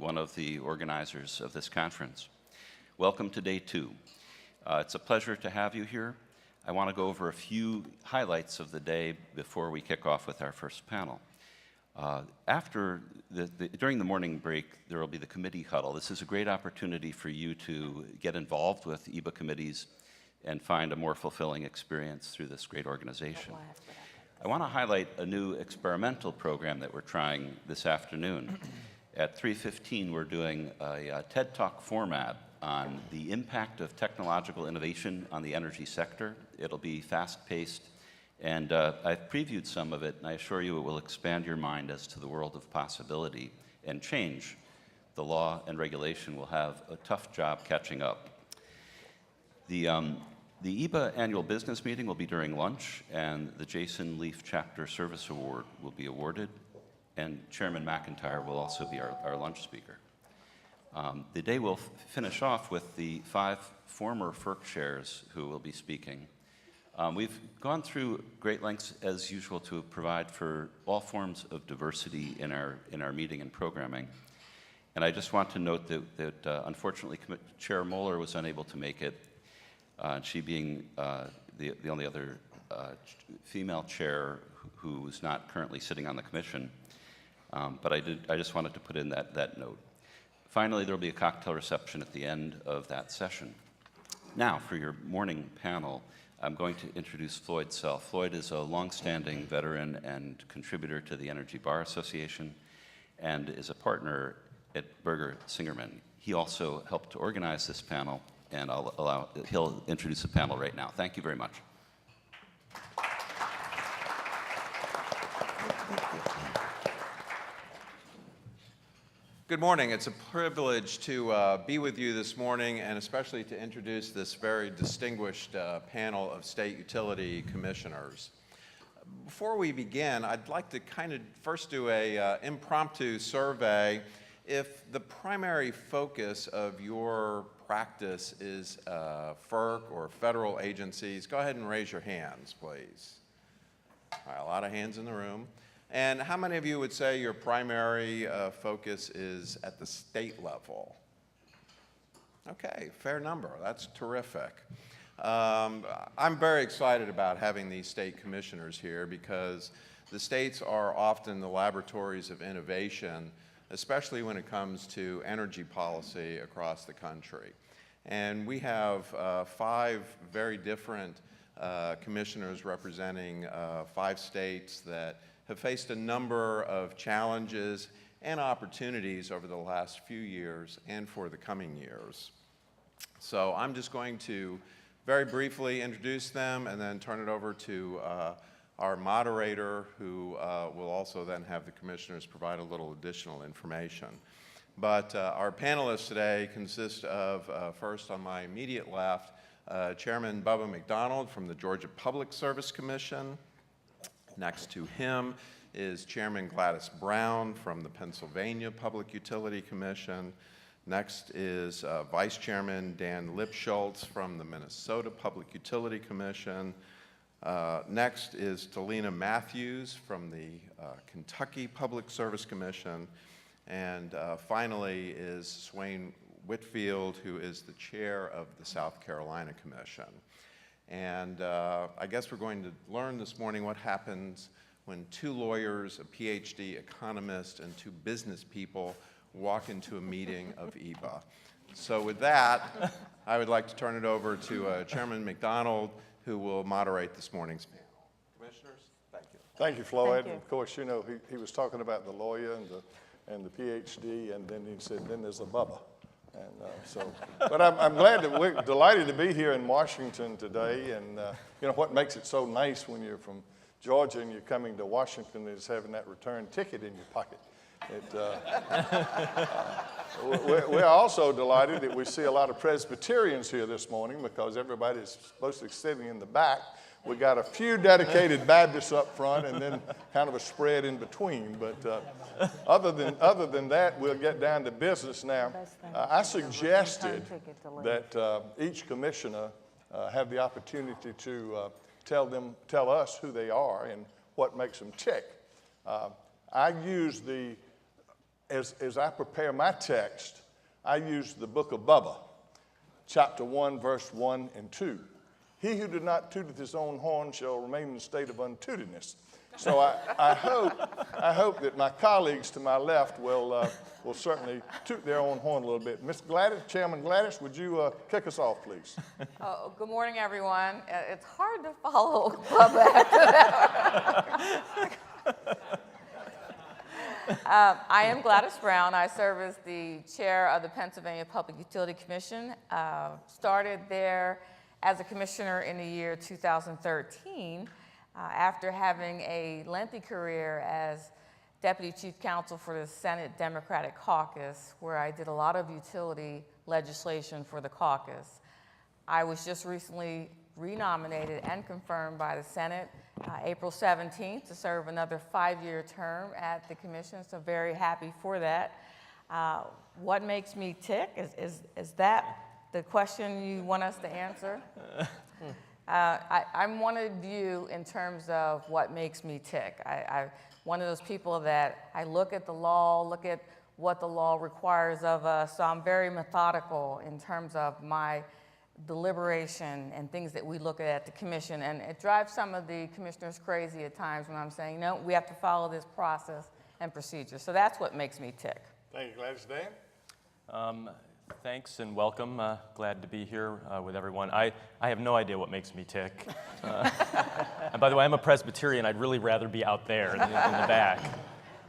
one of the organizers of this conference. Welcome to day 2. It's a pleasure to have you here. I want to go over a few highlights of the day before we kick off with our first panel. During the morning break, there will be the committee huddle. This is a great opportunity for you to get involved with EBA committees and find a more fulfilling experience through this great organization. I want to highlight a new experimental program that we're trying this afternoon. At 3:15, we're doing a TED Talk format on the impact of technological innovation on the energy sector. It'll be fast-paced, and I've previewed some of it, and I assure you it will expand your mind as to the world of possibility and change. The law and regulation will have a tough job catching up. The EBA annual business meeting will be during lunch, and the Jason Leaf Chapter Service Award will be awarded, and Chairman McIntyre will also be our lunch speaker. The day will finish off with the 5 former FERC chairs who will be speaking. We've gone through great lengths, as usual, to provide for all forms of diversity in our meeting and programming. And I just want to note that unfortunately, Chair Moeller was unable to make it, she being the only other female chair who is not currently sitting on the commission. But I just wanted to put in that note. Finally, there will be a cocktail reception at the end of that session. Now, for your morning panel, I'm going to introduce Floyd Sell. Floyd is a longstanding veteran and contributor to the Energy Bar Association and is a partner at Berger Singerman. He also helped to organize this panel, and he'll introduce the panel right now. Thank you very much. Good morning. It's a privilege to be with you this morning, and especially to introduce this very distinguished panel of state utility commissioners. Before we begin, I'd like to kind of first do a impromptu survey. If the primary focus of your practice is FERC or federal agencies, go ahead and raise your hands, please. All right, a lot of hands in the room. And how many of you would say your primary focus is at the state level? Okay, fair number. That's terrific. I'm very excited about having these state commissioners here because the states are often the laboratories of innovation, especially when it comes to energy policy across the country. And we have 5 very different commissioners representing 5 states that have faced a number of challenges and opportunities over the last few years and for the coming years. So I'm just going to very briefly introduce them and then turn it over to our moderator, who will also then have the commissioners provide a little additional information. But our panelists today consist of, first on my immediate left, Chairman Bubba McDonald from the Georgia Public Service Commission. Next to him is Chairman Gladys Brown from the Pennsylvania Public Utility Commission. Next is Vice Chairman Dan Lipschultz from the Minnesota Public Utility Commission. Next is Talina Matthews from the Kentucky Public Service Commission. And finally is Swain Whitfield, who is the chair of the South Carolina Commission. And I guess we're going to learn this morning what happens when 2 lawyers, a PhD economist, and 2 business people walk into a meeting of EBA. So with that, I would like to turn it over to Chairman McDonald, who will moderate this morning's panel. Commissioners, thank you. Thank you, Floyd. Of course, you know, he was talking about the lawyer and the PhD, and then he said, then there's a Bubba. And but I'm glad that we're delighted to be here in Washington today. And you know what makes it so nice when you're from Georgia and you're coming to Washington is having that return ticket in your pocket. We're also delighted that we see a lot of Presbyterians here this morning because everybody's mostly sitting in the back. We got a few dedicated Baptists up front and then kind of a spread in between. But other than that, we'll get down to business now. I suggested that each commissioner have the opportunity to tell us who they are and what makes them tick. I use the as I prepare my text, I use the book of Bubba, chapter 1, verse 1 and 2. He who did not toot his own horn shall remain in the state of untootedness. So I hope that my colleagues to my left will certainly toot their own horn a little bit. Ms. Gladys, Chairman Gladys, would you kick us off, please? Oh, good morning, everyone. It's hard to follow Bubba after that. I am Gladys Brown. I serve as the chair of the Pennsylvania Public Utility Commission. Started there as a commissioner in the year 2013 after having a lengthy career as Deputy Chief Counsel for the Senate Democratic Caucus, where I did a lot of utility legislation for the caucus. I was just recently renominated and confirmed by the Senate April 17th to serve another 5-year term at the commission, so very happy for that. What makes me tick? Is that the question you want us to answer? I'm one of you in terms of what makes me tick. I'm one of those people that I look at the law, look at what the law requires of us, so I'm very methodical in terms of my deliberation and things that we look at the commission, and it drives some of the commissioners crazy at times when I'm saying, no, we have to follow this process and procedure. So that's what makes me tick. Thank you, Gladys. Dan? Thanks and welcome. Glad to be here with everyone. I have no idea what makes me tick. And by the way, I'm a Presbyterian. I'd really rather be out there in the back.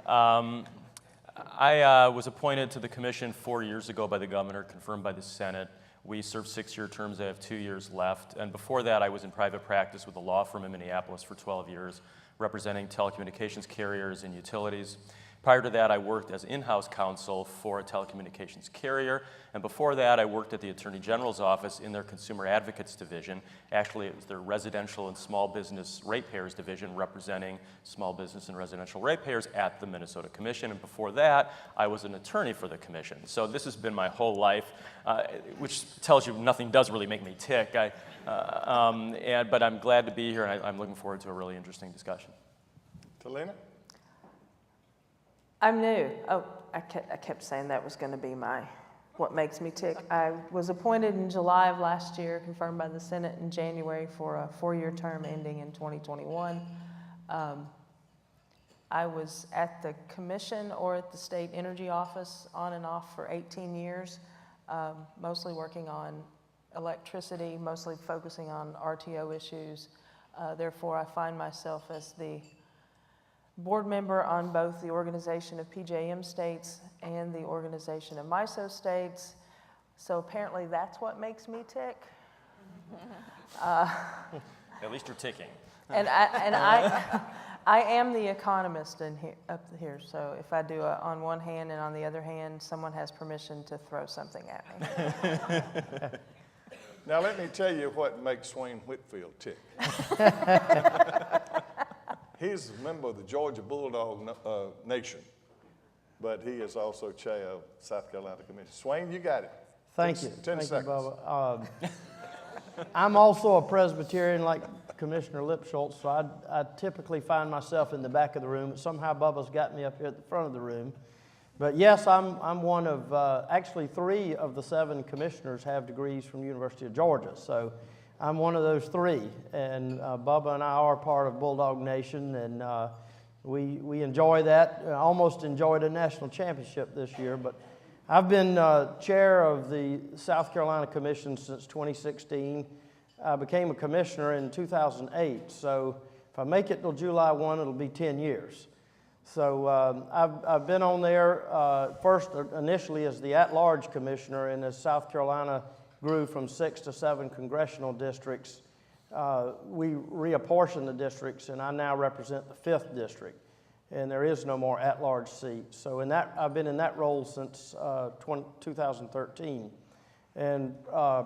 I was appointed to the commission 4 years ago by the governor, confirmed by the Senate. We served 6-year terms. I have 2 years left. And before that, I was in private practice with a law firm in Minneapolis for 12 years, representing telecommunications carriers and utilities. Prior to that, I worked as in-house counsel for a telecommunications carrier. And before that, I worked at the Attorney General's office in their Consumer Advocates Division. Actually, it was their Residential and Small Business Ratepayers Division, representing small business and residential ratepayers at the Minnesota Commission. And before that, I was an attorney for the Commission. So this has been my whole life, which tells you nothing does really make me tick. But I'm glad to be here, and I'm looking forward to a really interesting discussion. Talina? I'm new. Oh, I kept saying that was going to be what makes me tick. I was appointed in July of last year, confirmed by the Senate in January for a 4-year term ending in 2021. I was at the commission or at the state energy office on and off for 18 years, mostly working on electricity, mostly focusing on RTO issues. Therefore, I find myself as the board member on both the organization of PJM states and the organization of MISO states. So apparently that's what makes me tick. At least you're ticking. And I am the economist up here. So if I do it on one hand and on the other hand, someone has permission to throw something at me. Now let me tell you what makes Wayne Whitfield tick. He's a member of the Georgia Bulldog Nation, but he is also chair of South Carolina Commission. Swain, you got it. Thank you. 10 Thank seconds. you, Bubba. I'm also a Presbyterian like Commissioner Lipschultz, so I typically find myself in the back of the room. Somehow Bubba's got me up here at the front of the room. But yes, I'm one of, actually 3 of the 7 commissioners have degrees from the University of Georgia. So I'm one of those 3, and Bubba and I are part of Bulldog Nation, and we enjoy that. Almost enjoyed a national championship this year, but I've been chair of the South Carolina Commission since 2016. I became a commissioner in 2008, so if I make it till July 1, it'll be 10 years. So I've been on there first initially as the at-large commissioner, and as South Carolina grew from 6 to 7 congressional districts, we reapportioned the districts, and I now represent the 5th district, and there is no more at-large seats. So I've been in that role since 2013. And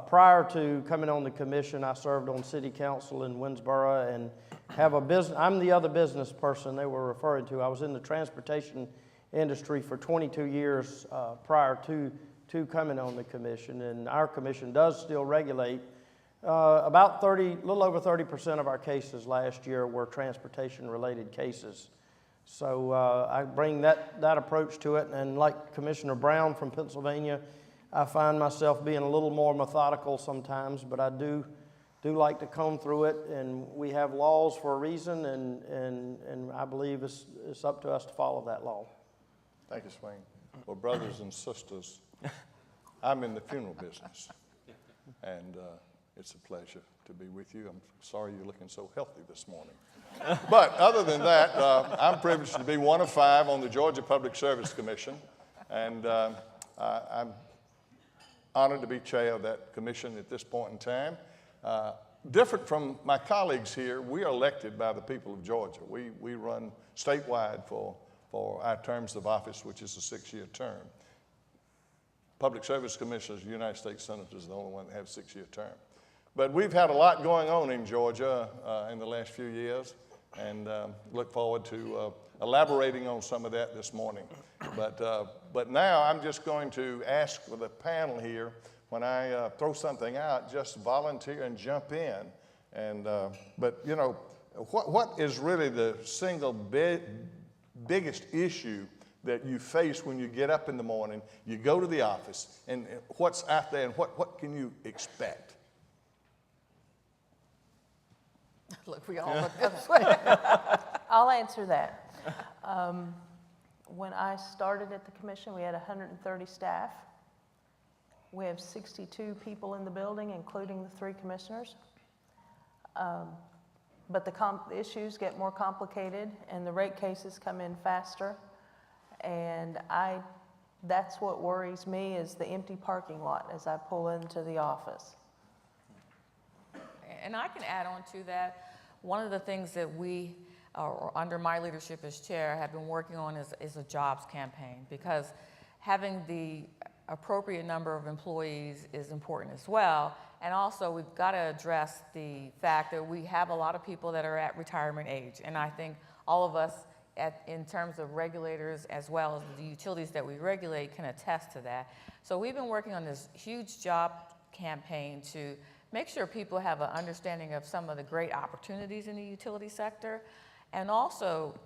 prior to coming on the commission, I served on city council in Winsboro and have a business. I'm the other business person they were referring to. I was in the transportation industry for 22 years prior to coming on the commission, and our commission does still regulate. About a little over 30% of our cases last year were transportation-related cases. So I bring that approach to it, and like Commissioner Brown from Pennsylvania, I find myself being a little more methodical sometimes, but I do like to comb through it, and we have laws for a reason, and I believe it's up to us to follow that law. Thank you, Swain. Well, brothers and sisters, I'm in the funeral business, and it's a pleasure to be with you. I'm sorry you're looking so healthy this morning. But other than that, I'm privileged to be one of 5 on the Georgia Public Service Commission, and I'm honored to be chair of that commission at this point in time. Different from my colleagues here, we are elected by the people of Georgia. We run statewide for our terms of office, which is a 6-year term. Public Service Commissioners, United States Senators, are the only one that have a 6-year term. But we've had a lot going on in Georgia in the last few years, and look forward to elaborating on some of that this morning. But now I'm just going to ask for the panel here, when I throw something out, just volunteer and jump in. And but you know, what is really the single biggest issue that you face when you get up in the morning, you go to the office, and what's out there, and what can you expect? Look, we all look this way. I'll answer that. When I started at the commission, we had 130 staff. We have 62 people in the building, including the 3 commissioners. But the issues get more complicated, and the rate cases come in faster. And that's what worries me, is the empty parking lot as I pull into the office. And I can add on to that. One of the things that we, or under my leadership as chair, have been working on is a jobs campaign, because having the appropriate number of employees is important as well. And also, we've got to address the fact that we have a lot of people that are at retirement age. And I think all of us, in terms of regulators as well as the utilities that we regulate, can attest to that. So we've been working on this huge job campaign to make sure people have an understanding of some of the great opportunities in the utility sector. And also,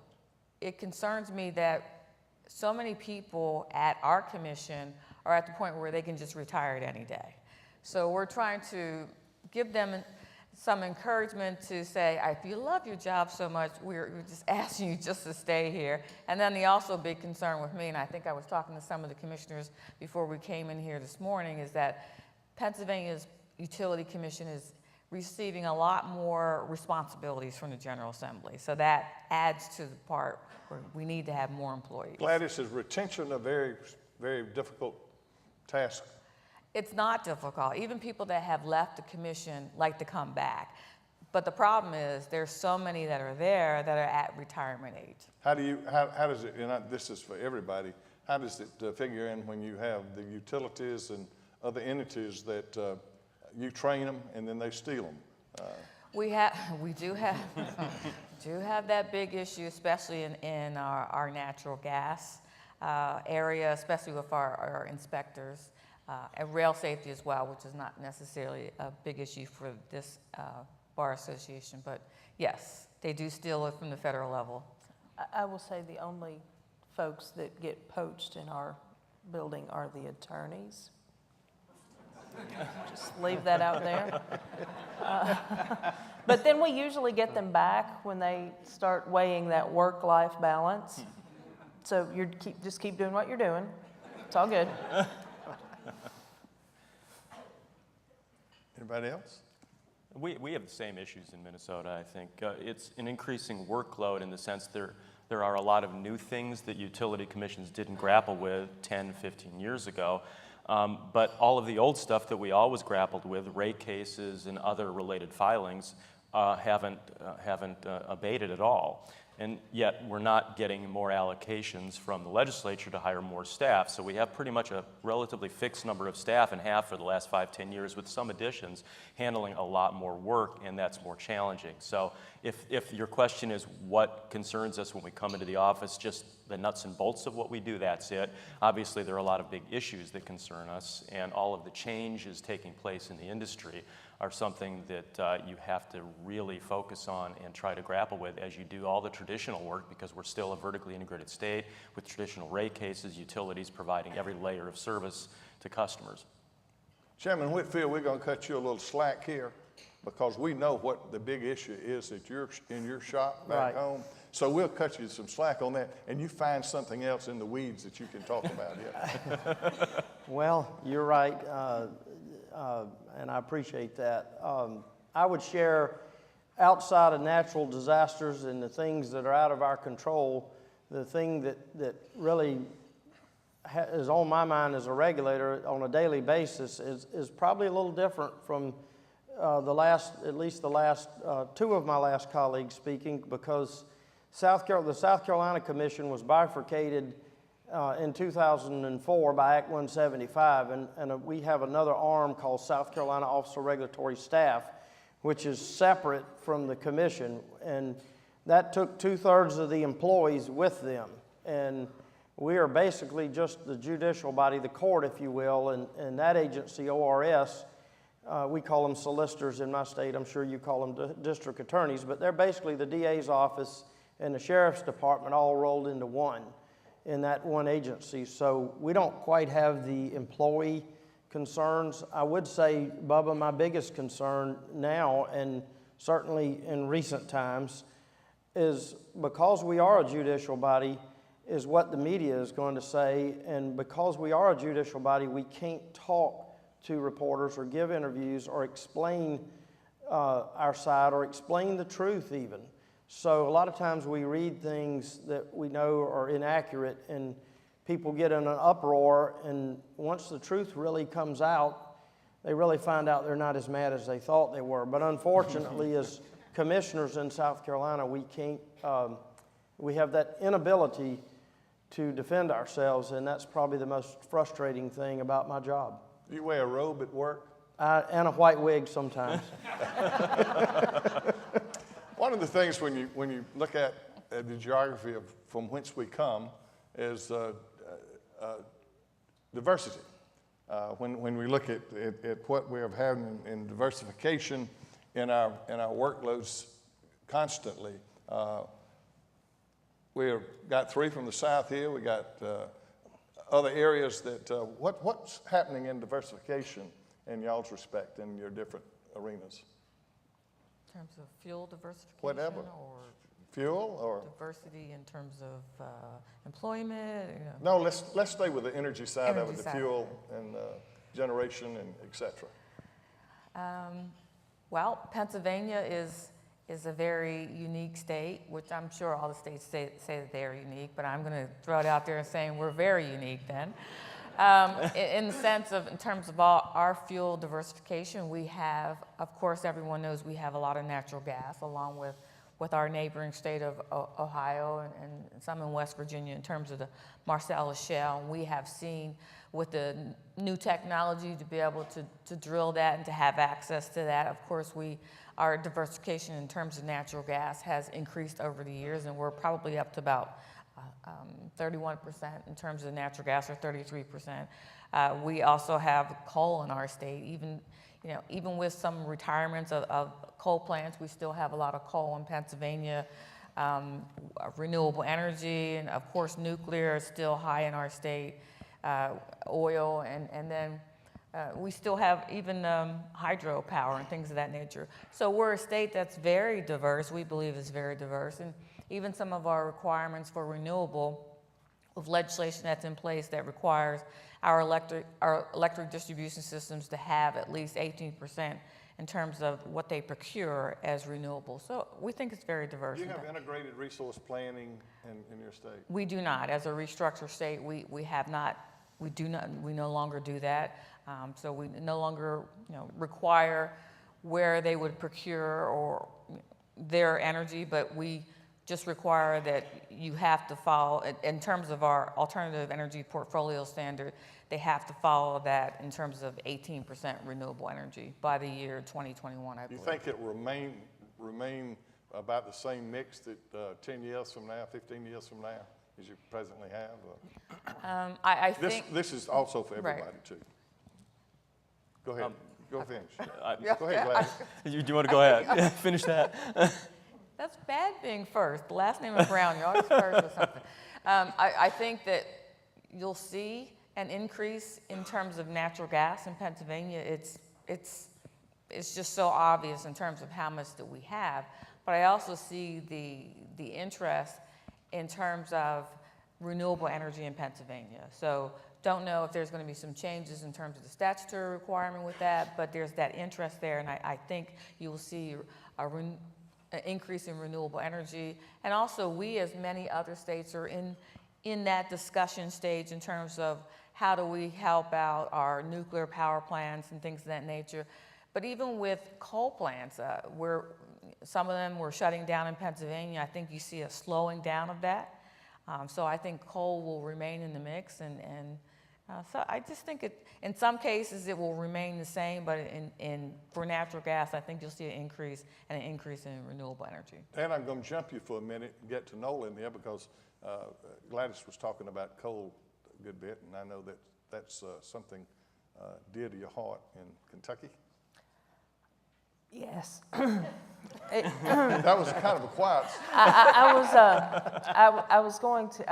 it concerns me that so many people at our commission are at the point where they can just retire at any day. So we're trying to give them some encouragement to say, if you love your job so much, we're just asking you just to stay here. And then the also big concern with me, and I think I was talking to some of the commissioners before we came in here this morning, is that Pennsylvania's Utility Commission is receiving a lot more responsibilities from the General Assembly. So that adds to the part where we need to have more employees. Gladys, is retention a very, very difficult task? It's not difficult. Even people that have left the commission like to come back. But the problem is there's so many that are there that are at retirement age. How does it, and this is for everybody, how does it figure in when you have the utilities and other entities that you train them and then they steal them? We do have that big issue, especially in our natural gas area, especially with our inspectors. And rail safety as well, which is not necessarily a big issue for this bar association. But yes, they do steal it from the federal level. I will say the only folks that get poached in our building are the attorneys. Just leave that out there. But then we usually get them back when they start weighing that work-life balance. So just keep doing what you're doing. It's all good. Anybody else? We have the same issues in Minnesota, I think. It's an increasing workload in the sense there are a lot of new things that utility commissions didn't grapple with 10, 15 years ago. But all of the old stuff that we always grappled with, rate cases and other related filings, haven't abated at all. And yet we're not getting more allocations from the legislature to hire more staff. So we have pretty much a relatively fixed number of staff and have for the last 5, 10 years, with some additions, handling a lot more work, and that's more challenging. So if your question is what concerns us when we come into the office, just the nuts and bolts of what we do, that's it. Obviously, there are a lot of big issues that concern us, and all of the changes taking place in the industry are something that you have to really focus on and try to grapple with as you do all the traditional work, because we're still a vertically integrated state with traditional rate cases, utilities providing every layer of service to customers. Chairman Whitfield, we're going to cut you a little slack here because we know what the big issue is that you're in your shop back Right. home. So we'll cut you some slack on that, and you find something else in the weeds that you can talk about here. Well, you're right, and I appreciate that. I would share, outside of natural disasters and the things that are out of our control, the thing that really is on my mind as a regulator on a daily basis is probably a little different from at least the last two of my last colleagues speaking, because the South Carolina Commission was bifurcated in 2004 by Act 175, and we have another arm called South Carolina Office of Regulatory Staff, which is separate from the commission, and that took 2/3 of the employees with them. And we are basically just the judicial body, the court, if you will, and that agency, ORS, we call them solicitors in my state. I'm sure you call them district attorneys, but they're basically the DA's office and the sheriff's department all rolled into one in that one agency. So we don't quite have the employee concerns. I would say, Bubba, my biggest concern now, and certainly in recent times, is because we are a judicial body, is what the media is going to say, and because we are a judicial body, we can't talk to reporters or give interviews or explain our side or explain the truth even. So a lot of times we read things that we know are inaccurate and people get in an uproar, and once the truth really comes out, they really find out they're not as mad as they thought they were. But unfortunately, as commissioners in South Carolina, we can't, we have that inability to defend ourselves, and that's probably the most frustrating thing about my job. Do you wear a robe at work? And a white wig sometimes. One of the things when you look at the geography of from whence we come is diversity. When we look at what we have had in diversification in our workloads constantly, we've got 3 from the south here. We got other areas that what's happening in diversification in y'all's respect in your different arenas? In terms of fuel diversification? Whatever. Or Fuel or? diversity in terms of employment? You know. No, let's stay with the energy side of Energy it, the side. fuel and generation and et cetera. Well, Pennsylvania is a very unique state, which I'm sure all the states say that they are unique, but I'm going to throw it out there and saying we're very unique then. In the sense of, in terms of our fuel diversification, we have, of course, everyone knows we have a lot of natural gas along with our neighboring state of Ohio and some in West Virginia in terms of the Marcellus Shale. And we have seen with the new technology to be able to drill that and to have access to that. Of course, our diversification in terms of natural gas has increased over the years, and we're probably up to about 31% in terms of natural gas, or 33%. We also have coal in our state. Even with some retirements of coal plants, we still have a lot of coal in Pennsylvania. Renewable energy, and of course nuclear is still high in our state. Oil, and then we still have even hydropower and things of that nature. So we're a state that's very diverse. We believe is very diverse, and even some of our requirements for renewable, with legislation that's in place that requires our electric distribution systems to have at least 18% in terms of what they procure as renewable. So we think it's very diverse. Do you have integrated resource planning in your state? We do not. As a restructured state, we have not. We no longer do that. So we no longer require where they would procure or their energy, but we just require that you have to follow, in terms of our alternative energy portfolio standard, they have to follow that in terms of 18% renewable energy by the year 2021, I believe. You think it remain about the same mix that 10 years from now, 15 years from now? as you presently have? I think. This is also for Right. everybody, too. Go ahead. Go finish. Yeah, Go ahead, Gladys. Do you want to go ahead? Finish that. That's bad being first. The last name of Brown, you're always first with something. I think that you'll see an increase in terms of natural gas in Pennsylvania. It's just so obvious in terms of how much that we have. But I also see the interest in terms of renewable energy in Pennsylvania. So don't know if there's going to be some changes in terms of the statutory requirement with that, but there's that interest there, and I think you will see an increase in renewable energy. And also, we, as many other states, are in that discussion stage in terms of how do we help out our nuclear power plants and things of that nature. But even with coal plants, some of them were shutting down in Pennsylvania. I think you see a slowing down of that. So I think coal will remain in the mix, and so I just think in some cases it will remain the same, but for natural gas, I think you'll see an increase in renewable energy. And I'm going to jump you for a minute and get to Nolan there because Gladys was talking about coal a good bit, and I know that that's something dear to your heart in Kentucky. Yes. That was kind of a quiet. I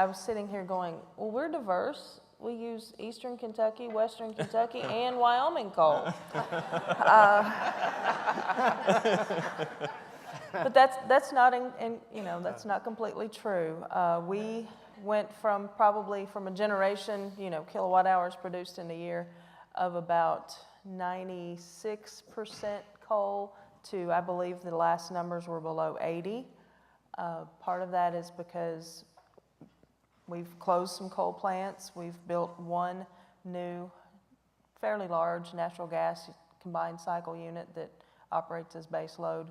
was sitting here going, well, we're diverse. We use Eastern Kentucky, Western Kentucky, and Wyoming coal. But that's not that's not completely true. We went from a generation, kilowatt hours produced in a year of about 96% coal to, I believe the last numbers were below 80. Part of that is because we've closed some coal plants. We've built one new, fairly large natural gas combined cycle unit that operates as base load.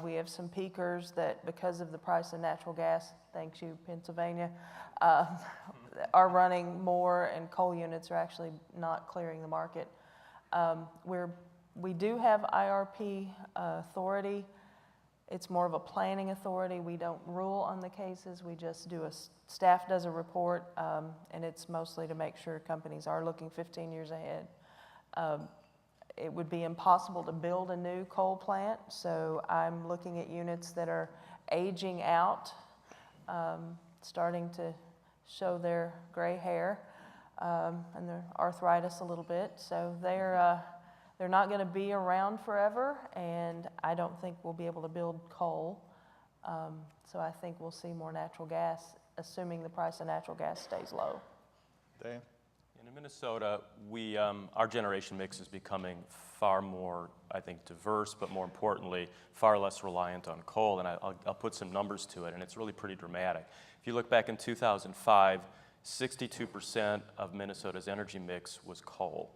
We have some peakers that, because of the price of natural gas, thanks you, Pennsylvania, are running more, and coal units are actually not clearing the market. We do have IRP authority. It's more of a planning authority. We don't rule on the cases. We just staff does a report, and it's mostly to make sure companies are looking 15 years ahead. It would be impossible to build a new coal plant, so I'm looking at units that are aging out, starting to show their gray hair and their arthritis a little bit. So they're not going to be around forever, and I don't think we'll be able to build coal. So I think we'll see more natural gas, assuming the price of natural gas stays low. Dan? In Minnesota, our generation mix is becoming far more, I think, diverse, but more importantly, far less reliant on coal. And I'll put some numbers to it, and it's really pretty dramatic. If you look back in 2005, 62% of Minnesota's energy mix was coal,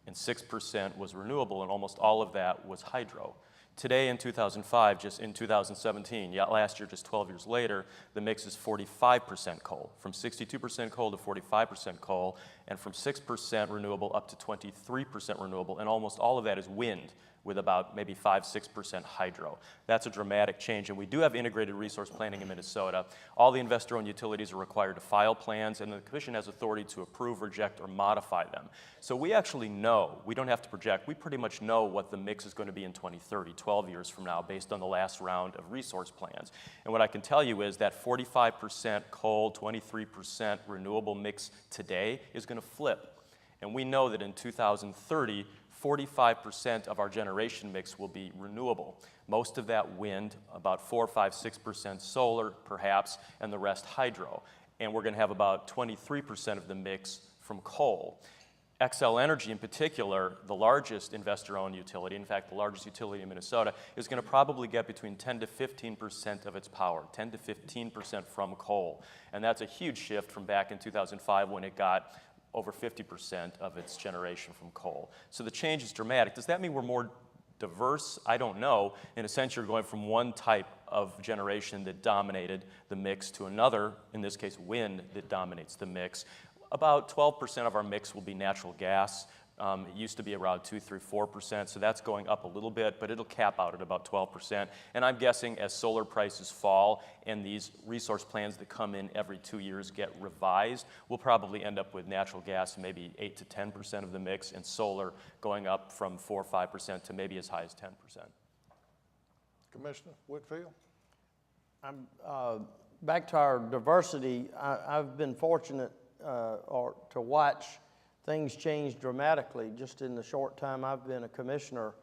and 6% was renewable, and almost all of that was hydro. Today in 2005, just in 2017, last year, just 12 years later, the mix is 45% coal, from 62% coal to 45% coal, and from 6% renewable up to 23% renewable, and almost all of that is wind, with about maybe 5-6% hydro. That's a dramatic change, and we do have integrated resource planning in Minnesota. All the investor-owned utilities are required to file plans, and the Commission has authority to approve, reject, or modify them. So we actually know, we don't have to project, we pretty much know what the mix is going to be in 2030, 12 years from now, based on the last round of resource plans. And what I can tell you is that 45% coal, 23% renewable mix today is going to flip. And we know that in 2030, 45% of our generation mix will be renewable. Most of that wind, about 4, 5, 6% solar, perhaps, and the rest hydro. And we're going to have about 23% of the mix from coal. Xcel Energy in particular, the largest investor-owned utility, in fact, the largest utility in Minnesota, is going to probably get between 10 to 15% of its power, 10 to 15% from coal. And that's a huge shift from back in 2005 when it got over 50% of its generation from coal. So the change is dramatic. Does that mean we're more diverse? I don't know. In a sense, you're going from one type of generation that dominated the mix to another, in this case, wind, that dominates the mix. About 12% of our mix will be natural gas. It used to be around 2, 3, 4%, so that's going up a little bit, but it'll cap out at about 12%. And I'm guessing as solar prices fall and these resource plans that come in every 2 years get revised, we'll probably end up with natural gas maybe 8 to 10% of the mix, and solar going up from 4 or 5% to maybe as high as 10%. Commissioner Whitfield? Back to our diversity, I've been fortunate to watch things change dramatically just in the short time I've been a commissioner.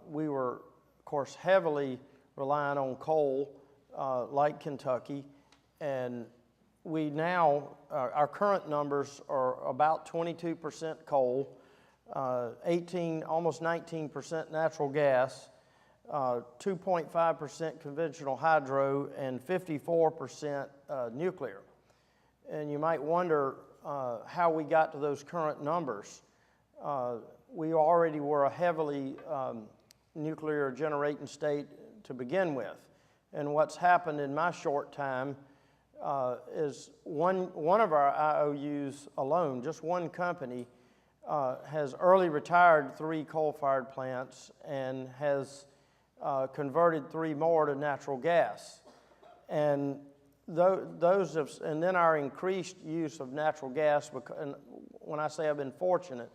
We were, of course, heavily relying on coal, like Kentucky, and we now, our current numbers are about 22% coal, 18, almost 19% natural gas, 2.5% conventional hydro, and 54% nuclear. And you might wonder how we got to those current numbers. We already were a heavily nuclear generating state to begin with. And what's happened in my short time is one of our IOUs alone, just one company, has early retired 3 coal-fired plants and has converted 3 more to natural gas. And and then our increased use of natural gas, and when I say I've been fortunate,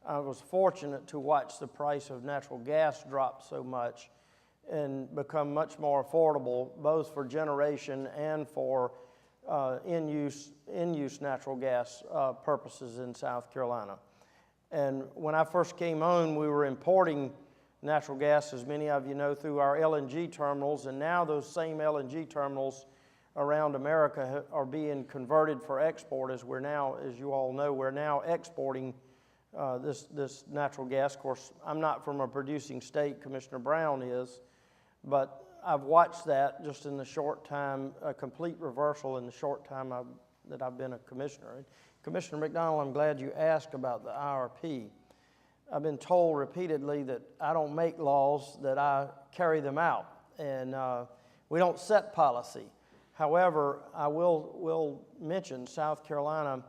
I was fortunate to watch the price of natural gas drop so much and become much more affordable, both for generation and for in-use natural gas purposes in South Carolina. And when I first came on, we were importing natural gas, as many of you know, through our LNG terminals, and now those same LNG terminals around America are being converted for export, as you all know, we're now exporting this natural gas. Of course, I'm not from a producing state, Commissioner Brown is, but I've watched that just in the short time, a complete reversal in the short time that I've been a commissioner. And Commissioner McDonald, I'm glad you asked about the IRP. I've been told repeatedly that I don't make laws, that I carry them out, and we don't set policy. However, I will mention South Carolina,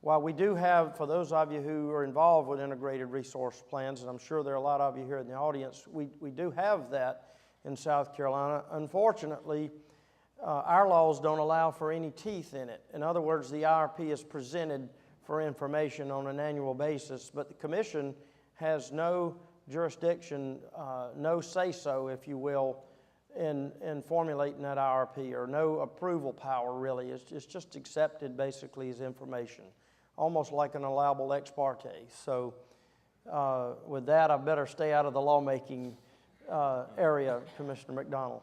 while we do have, for those of you who are involved with integrated resource plans, and I'm sure there are a lot of you here in the audience, we do have that in South Carolina. Unfortunately, our laws don't allow for any teeth in it. In other words, the IRP is presented for information on an annual basis, but the Commission has no jurisdiction, no say-so, if you will, in formulating that IRP, or no approval power, really. It's just accepted basically as information, almost like an allowable ex parte. So with that, I better stay out of the lawmaking area, Commissioner McDonald.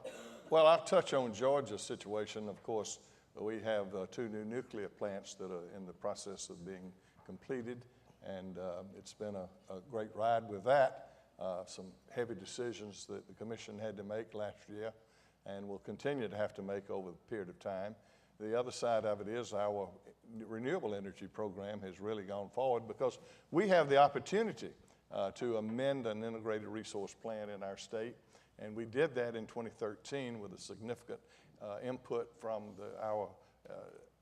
Well, I'll touch on Georgia's situation. Of course, we have 2 new nuclear plants that are in the process of being completed, and it's been a great ride with that. Some heavy decisions that the Commission had to make last year and will continue to have to make over the period of time. The other side of it is our renewable energy program has really gone forward because we have the opportunity to amend an integrated resource plan in our state, and we did that in 2013 with a significant input from our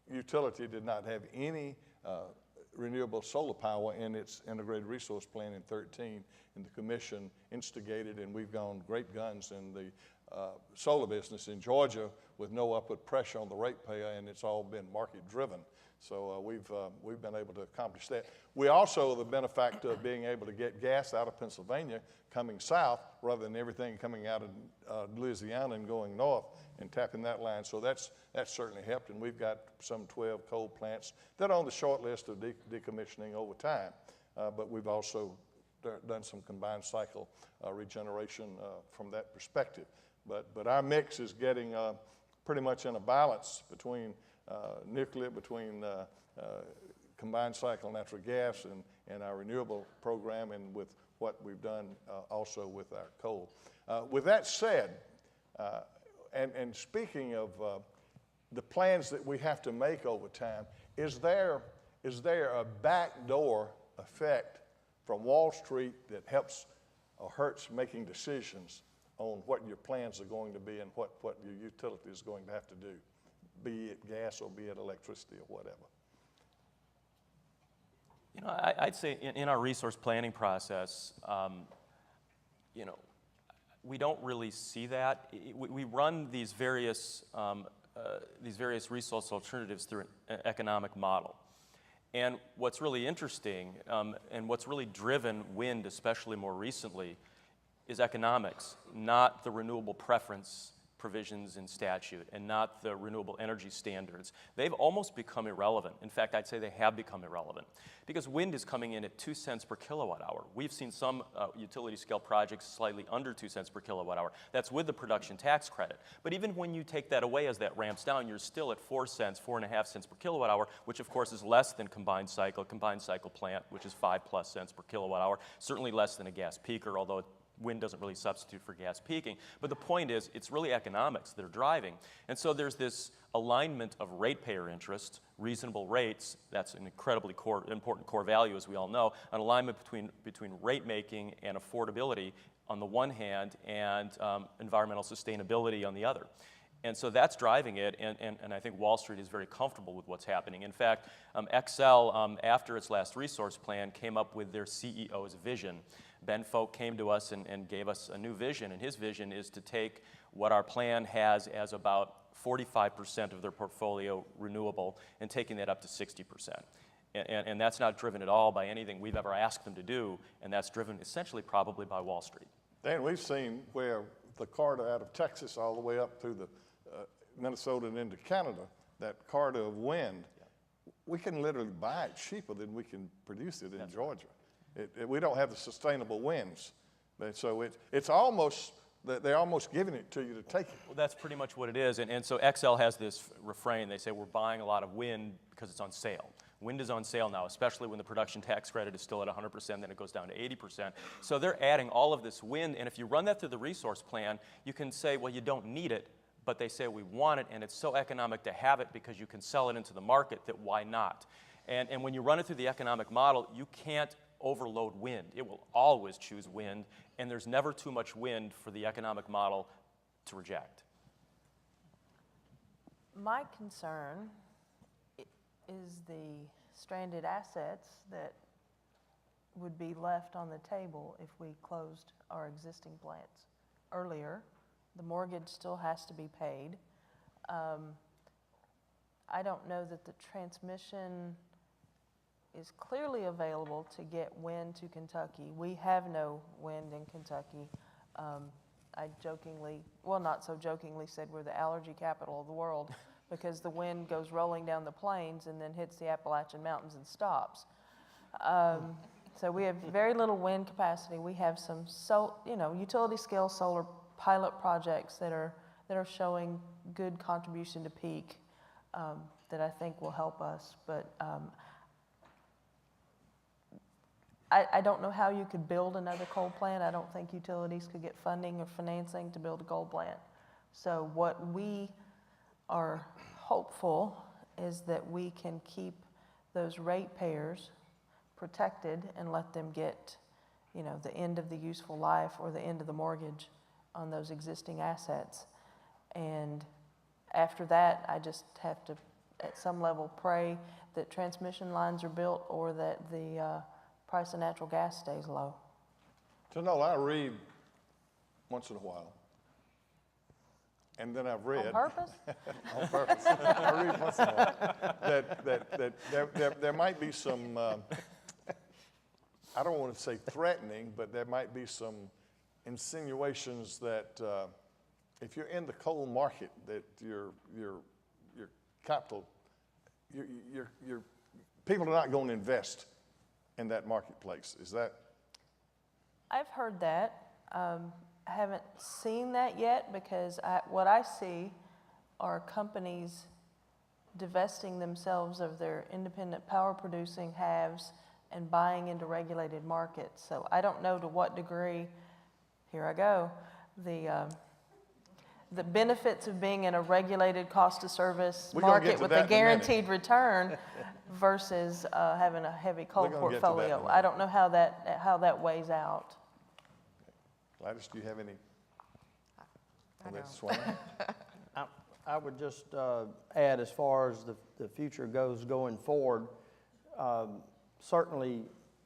utility. Did not have any renewable solar power in its integrated resource plan in 13, and the Commission instigated, and we've gone great guns in the solar business in Georgia with no upward pressure on the ratepayer, and it's all been market driven. So we've been able to accomplish that. We also are the benefactor of being able to get gas out of Pennsylvania coming south rather than everything coming out of Louisiana and going north and tapping that line. So that's certainly helped, and we've got some 12 coal plants that are on the short list of decommissioning over time. But we've also done some combined cycle regeneration from that perspective. But our mix is getting pretty much in a balance between nuclear, between combined cycle natural gas and our renewable program, and with what we've done also with our coal. With that said, and speaking of the plans that we have to make over time, is there a backdoor effect from Wall Street that helps or hurts making decisions on what your plans are going to be and what your utility is going to have to do, be it gas or be it electricity or whatever? You know, I'd say in our resource planning process, you know, we don't really see that. We run these various resource alternatives through an economic model. And what's really interesting, and what's really driven wind, especially more recently, is economics, not the renewable preference provisions in statute and not the renewable energy standards. They've almost become irrelevant. In fact, I'd say they have become irrelevant because wind is coming in at 2 cents per kilowatt hour. We've seen some utility scale projects slightly under 2 cents per kilowatt hour. That's with the production tax credit. But even when you take that away as that ramps down, you're still at 4 cents, 4.5 cents per kilowatt hour, which of course is less than combined cycle plant, which is 5+ cents per kilowatt hour, certainly less than a gas peaker, although wind doesn't really substitute for gas peaking. But the point is, it's really economics that are driving. And so there's this alignment of ratepayer interest, reasonable rates, that's an incredibly important core value, as we all know, an alignment between rate making and affordability on the one hand and environmental sustainability on the other. And so that's driving it, and I think Wall Street is very comfortable with what's happening. In fact, Xcel, after its last resource plan, came up with their CEO's vision. Ben Folk came to us and gave us a new vision, and his vision is to take what our plan has as about 45% of their portfolio renewable and taking that up to 60%. And that's not driven at all by anything we've ever asked them to do, and that's driven essentially probably by Wall Street. Dan, we've seen where the corridor out of Texas all the way up through the Minnesota and into Canada, that corridor of wind, we can literally buy it cheaper than we can produce it in Georgia. We don't have the sustainable winds. So it's almost, they're almost giving it to you to take it. Well, that's pretty much what it is. And so Xcel has this refrain. They say we're buying a lot of wind because it's on sale. Wind is on sale now, especially when the production tax credit is still at 100%, then it goes down to 80%. So they're adding all of this wind, and if you run that through the resource plan, you can say, well, you don't need it, but they say we want it, and it's so economic to have it because you can sell it into the market that why not? And when you run it through the economic model, you can't overload wind. It will always choose wind, and there's never too much wind for the economic model to reject. My concern is the stranded assets that would be left on the table if we closed our existing plants earlier. The mortgage still has to be paid. I don't know that the transmission is clearly available to get wind to Kentucky. We have no wind in Kentucky. I jokingly, well, not so jokingly, said we're the allergy capital of the world because the wind goes rolling down the plains and then hits the Appalachian Mountains and stops. So we have very little wind capacity. We have some utility scale solar pilot projects that are showing good contribution to peak that I think will help us. But I don't know how you could build another coal plant. I don't think utilities could get funding or financing to build a coal plant. So what we are hopeful is that we can keep those ratepayers protected and let them get, the end of the useful life or the end of the mortgage on those existing assets. And after that, I just have to, at some level, pray that transmission lines are built or that the price of natural gas stays low. So no, I read once in a while. And then I've read. On purpose? On purpose. I read once in a while that there might be some, I don't want to say threatening, but there might be some insinuations that if you're in the coal market, that your capital, your people are not going to invest in that marketplace. Is that? I've heard that. I haven't seen that yet because what I see are companies divesting themselves of their independent power producing halves and buying into regulated markets. So I don't know to what degree, here I go, the benefits of being in a regulated cost of service market with a guaranteed return versus having a heavy coal portfolio. I don't know how that weighs out. Gladys, do you have any? I would just add, as far as the future goes going forward, certainly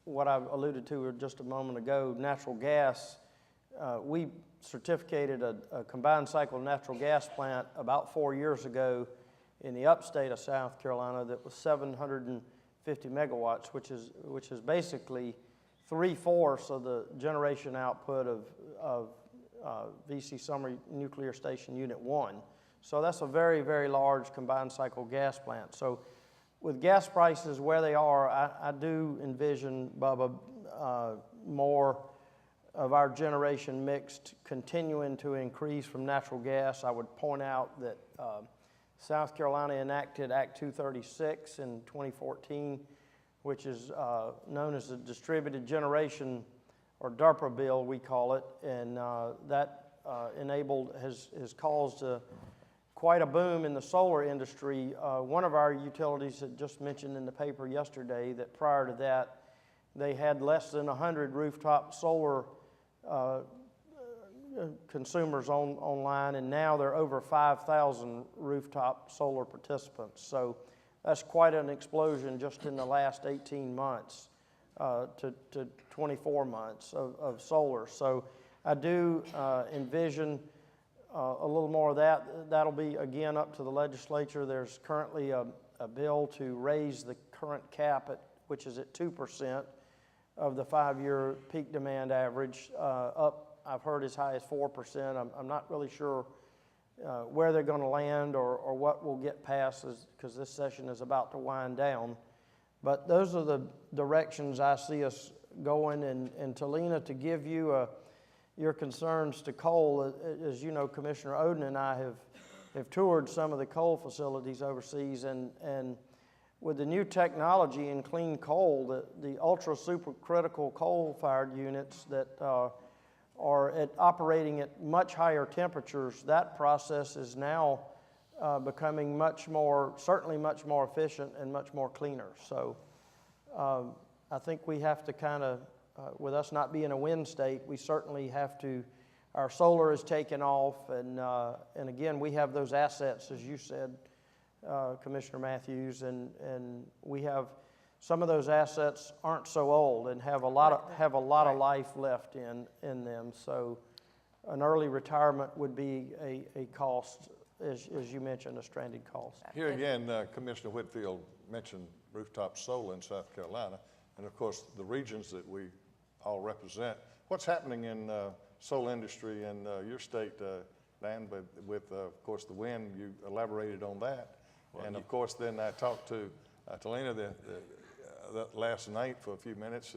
what I alluded to just a moment ago, natural gas, we certificated a combined cycle natural gas plant about 4 years ago in the upstate of South Carolina that was 750 megawatts, which is basically 3/4 of the generation output of VC Summer Nuclear Station Unit 1. So that's a very, very large combined cycle gas plant. So with gas prices where they are, I do envision, Bubba, more of our generation mix continuing to increase from natural gas. I would point out that South Carolina enacted Act 236 in 2014, which is known as the Distributed Generation, or DARPA bill, we call it, and that has caused quite a boom in the solar industry. One of our utilities had just mentioned in the paper yesterday that prior to that, they had less than 100 rooftop solar consumers online, and now there are over 5,000 rooftop solar participants. So that's quite an explosion just in the last 18 months to 24 months of solar. So I do envision a little more of that. That'll be, again, up to the legislature. There's currently a bill to raise the current cap, which is at 2% of the 5-year peak demand average, up, I've heard, as high as 4%. I'm not really sure where they're going to land or what will get passed, because this session is about to wind down. But those are the directions I see us going. And Talina, to give you your concerns to coal, as you know, Commissioner Oden and I have toured some of the coal facilities overseas, and with the new technology in clean coal, the ultra supercritical coal-fired units that are operating at much higher temperatures, that process is now becoming certainly much more efficient and much more cleaner. So I think we have to kind of, with us not being a wind state, we certainly have to, our solar is taken off, and again, we have those assets, as you said, Commissioner Matthews, and we have some of those assets aren't so old and have a lot of life left in them. So an early retirement would be a cost, as you mentioned, a stranded cost. Here again, Commissioner Whitfield mentioned rooftop solar in South Carolina, and of course the regions that we all represent. What's happening in solar industry in your state, Dan, with of course the wind? You elaborated on that. Well, and of course then I talked to Talina last night for a few minutes,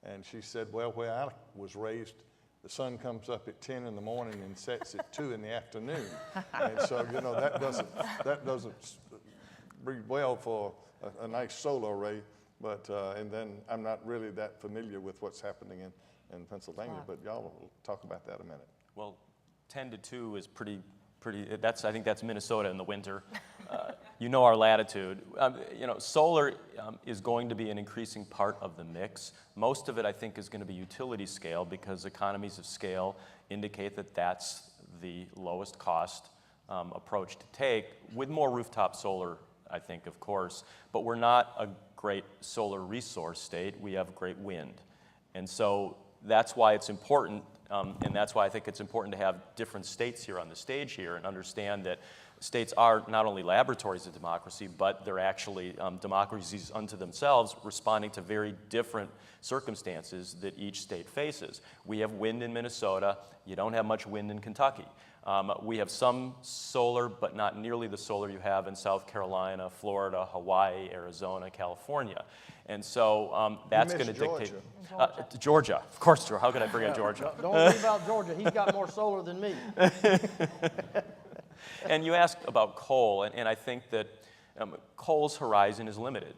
and she said, well, where I was raised, the sun comes up at 10 in the morning and sets at 2 in the afternoon. And so, you know, that doesn't breed well for a nice solar array. But, and then I'm not really that familiar with what's happening in Pennsylvania, but y'all will talk about that a minute. Well, 10 to 2 is pretty, I think that's Minnesota in the winter. You know our latitude. You know, solar is going to be an increasing part of the mix. Most of it, I think, is going to be utility scale, because economies of scale indicate that that's the lowest cost approach to take, with more rooftop solar, I think, of course. But we're not a great solar resource state. We have great wind. And so that's why it's important, and that's why I think it's important to have different states here on the stage here and understand that states are not only laboratories of democracy, but they're actually democracies unto themselves, responding to very different circumstances that each state faces. We have wind in Minnesota. You don't have much wind in Kentucky. We have some solar, but not nearly the solar you have in South Carolina, Florida, Hawaii, Arizona, California. And so that's going to dictate. Georgia, of course, how could I forget Georgia? Don't worry about Georgia. He's got more solar than me. And you asked about coal, and I think that coal's horizon is limited.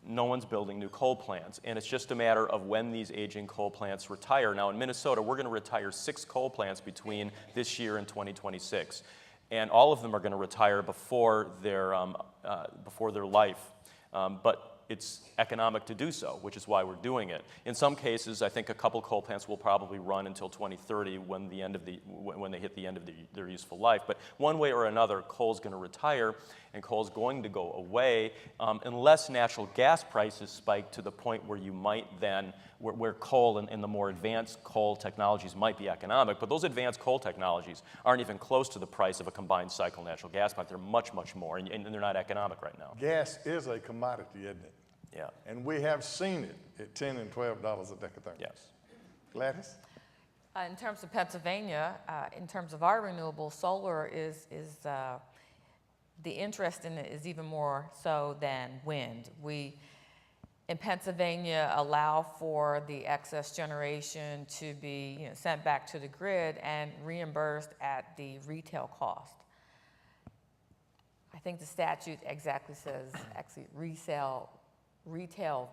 No one's building new coal plants, and it's just a matter of when these aging coal plants retire. Now, in Minnesota, we're going to retire 6 coal plants between this year and 2026, and all of them are going to retire before their life. But it's economic to do so, which is why we're doing it. In some cases, I think a couple coal plants will probably run until 2030 when they hit the end of their useful life. But one way or another, coal's going to retire, and coal's going to go away unless natural gas prices spike to the point where you might then, where coal and the more advanced coal technologies might be economic. But those advanced coal technologies aren't even close to the price of a combined cycle natural gas plant. They're much, much more, and they're not economic right now. Gas is a commodity, isn't it? Yeah. And we have seen it at $10 and $12 a decatherm. Yes. Gladys? In terms of Pennsylvania, in terms of our renewable, solar is the interest in it is even more so than wind. We, in Pennsylvania, allow for the excess generation to be sent back to the grid and reimbursed at the retail cost. I think the statute exactly says actually retail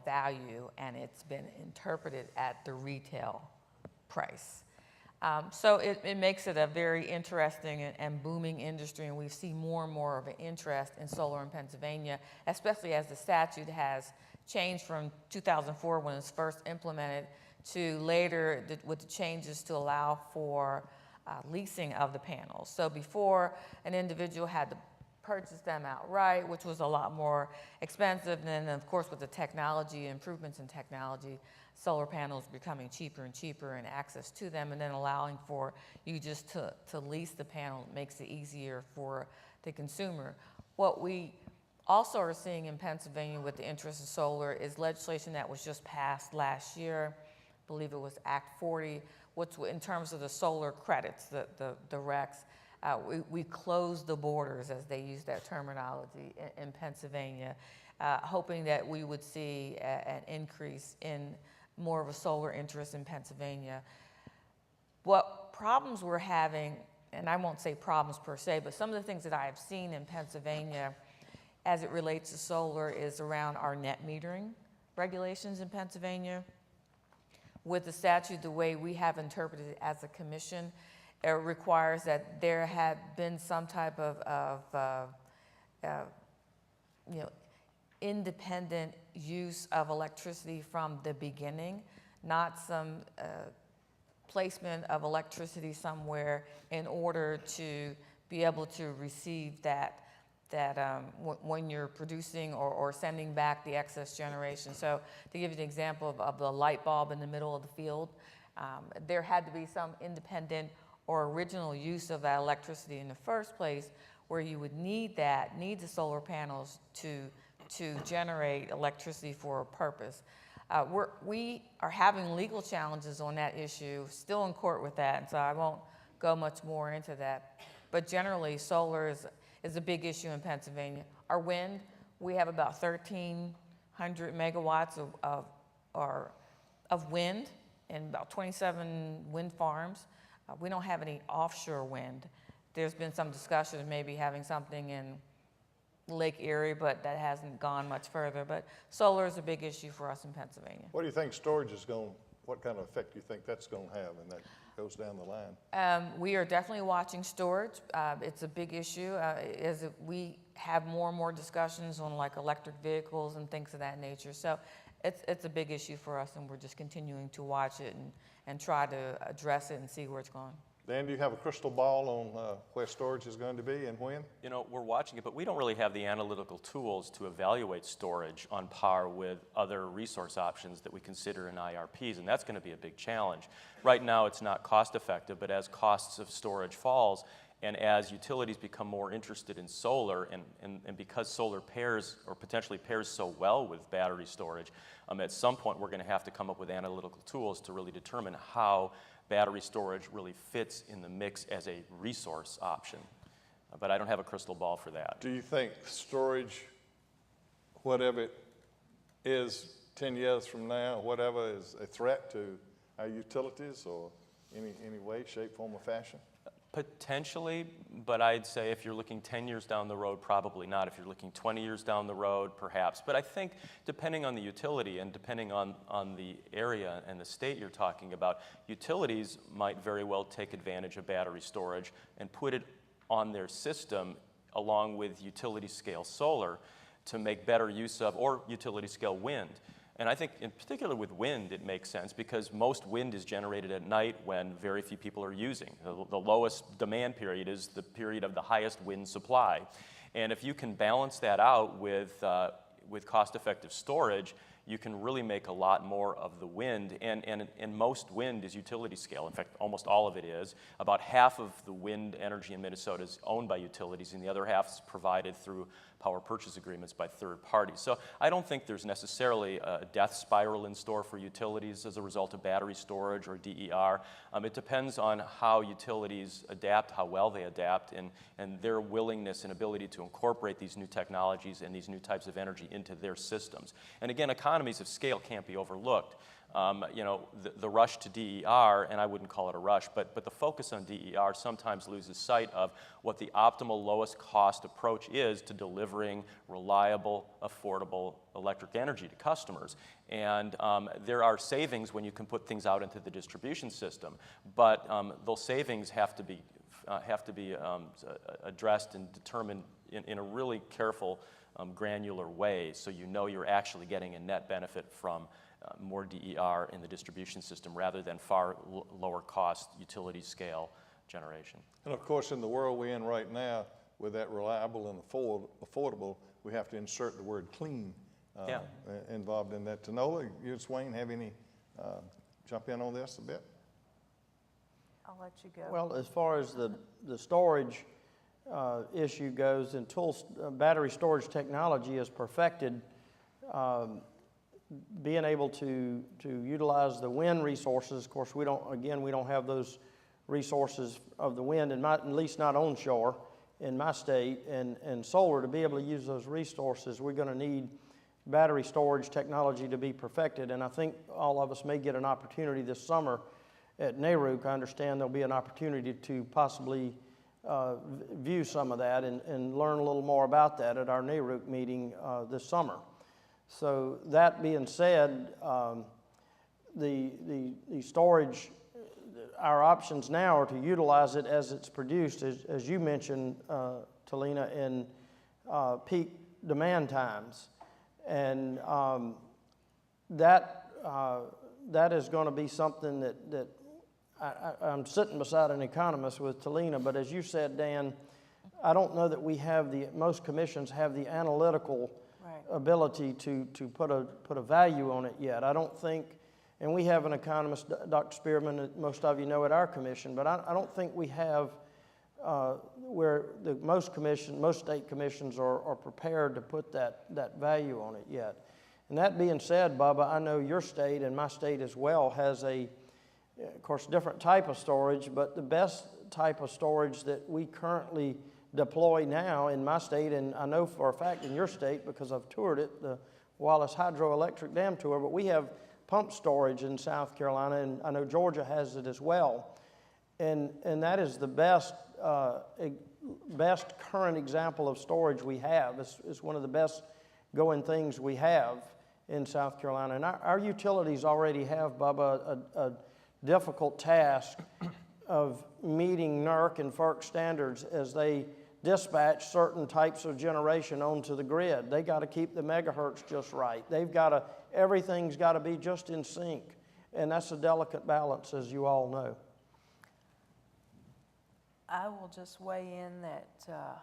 value, and it's been interpreted at the retail price. So it makes it a very interesting and booming industry, and we see more and more of an interest in solar in Pennsylvania, especially as the statute has changed from 2004 when it was first implemented to later with the changes to allow for leasing of the panels. So before, an individual had to purchase them outright, which was a lot more expensive. And then, of course, with the technology, improvements in technology, solar panels becoming cheaper and cheaper and access to them, and then allowing for you just to lease the panel makes it easier for the consumer. What we also are seeing in Pennsylvania with the interest in solar is legislation that was just passed last year. I believe it was Act 40, which in terms of the solar credits, the RECs, we closed the borders, as they use that terminology, in Pennsylvania, hoping that we would see an increase in more of a solar interest in Pennsylvania. What problems we're having, and I won't say problems per se, but some of the things that I have seen in Pennsylvania as it relates to solar is around our net metering regulations in Pennsylvania. With the statute, the way we have interpreted it as a commission, it requires that there had been some type of independent use of electricity from the beginning, not some placement of electricity somewhere in order to be able to receive that when you're producing or sending back the excess generation. So to give you an example of the light bulb in the middle of the field, there had to be some independent or original use of that electricity in the first place, where you would need the solar panels to generate electricity for a purpose. We are having legal challenges on that issue, still in court with that, and so I won't go much more into that. But generally, solar is a big issue in Pennsylvania. Our wind, we have about 1,300 megawatts of wind and about 27 wind farms. We don't have any offshore wind. There's been some discussion of maybe having something in Lake Erie, but that hasn't gone much further. But solar is a big issue for us in Pennsylvania. What do you think storage is what kind of effect do you think that's going to have, and that goes down the line? We are definitely watching storage. It's a big issue. We have more and more discussions on like electric vehicles and things of that nature. So it's a big issue for us, and we're just continuing to watch it and try to address it and see where it's going. Dan, do you have a crystal ball on where storage is going to be and when? We're watching it, but we don't really have the analytical tools to evaluate storage on par with other resource options that we consider in IRPs, and that's going to be a big challenge. Right now, it's not cost effective, but as costs of storage falls, and as utilities become more interested in solar, and because solar pairs or potentially pairs so well with battery storage, at some point we're going to have to come up with analytical tools to really determine how battery storage really fits in the mix as a resource option. But I don't have a crystal ball for that. Do you think storage, whatever it is 10 years from now, whatever, is a threat to our utilities or any way, shape, form, or fashion? Potentially, but I'd say if you're looking 10 years down the road, probably not. If you're looking 20 years down the road, perhaps. But I think depending on the utility and depending on the area and the state you're talking about, utilities might very well take advantage of battery storage and put it on their system along with utility scale solar to make better use of, or utility scale wind. And I think in particular with wind, it makes sense because most wind is generated at night when very few people are using. The lowest demand period is the period of the highest wind supply. And if you can balance that out with cost-effective storage, you can really make a lot more of the wind, and most wind is utility scale. In fact, almost all of it is. About half of the wind energy in Minnesota is owned by utilities, and the other half is provided through power purchase agreements by third parties. So I don't think there's necessarily a death spiral in store for utilities as a result of battery storage or DER. It depends on how utilities adapt, how well they adapt, and their willingness and ability to incorporate these new technologies and these new types of energy into their systems. And again, economies of scale can't be overlooked. The rush to DER, and I wouldn't call it a rush, but the focus on DER sometimes loses sight of what the optimal lowest cost approach is to delivering reliable, affordable electric energy to customers. And there are savings when you can put things out into the distribution system, but those savings have to be addressed and determined in a really careful, granular way, so you know you're actually getting a net benefit from more DER in the distribution system rather than far lower cost utility scale generation. And of course, in the world we're in right now, with that reliable and affordable, we have to insert the word clean involved in that. Tanola, you and Swain have any, jump in on this a bit? I'll let you go. Well, as far as the storage issue goes, until battery storage technology is perfected, being able to utilize the wind resources, of course, we don't have those resources of the wind, at least not onshore in my state, and solar. To be able to use those resources, we're going to need battery storage technology to be perfected, and I think all of us may get an opportunity this summer at NARUC. I understand there'll be an opportunity to possibly view some of that and learn a little more about that at our NARUC meeting this summer. So that being said, the storage, our options now are to utilize it as it's produced, as you mentioned, Talina, in peak demand times. And that is going to be something that I'm sitting beside an economist with Talina, but as you said, Dan, I don't know that most commissions have the analytical ability to put a value on it yet. I don't think, and we have an economist, Dr. Spearman, that most of you know at our commission, but I don't think we have where most state commissions are prepared to put that value on it yet. And that being said, Bubba, I know your state and my state as well has of course, different type of storage, but the best type of storage that we currently deploy now in my state, and I know for a fact in your state because I've toured it, the Wallace Hydroelectric Dam Tour, but we have pump storage in South Carolina, and I know Georgia has it as well. And that is the best current example of storage we have. It's one of the best going things we have in South Carolina. And our utilities already have, Bubba, a difficult task of meeting NERC and FERC standards as they dispatch certain types of generation onto the grid. They got to keep the megahertz just right. Everything's got to be just in sync. And that's a delicate balance, as you all know. I will just weigh in that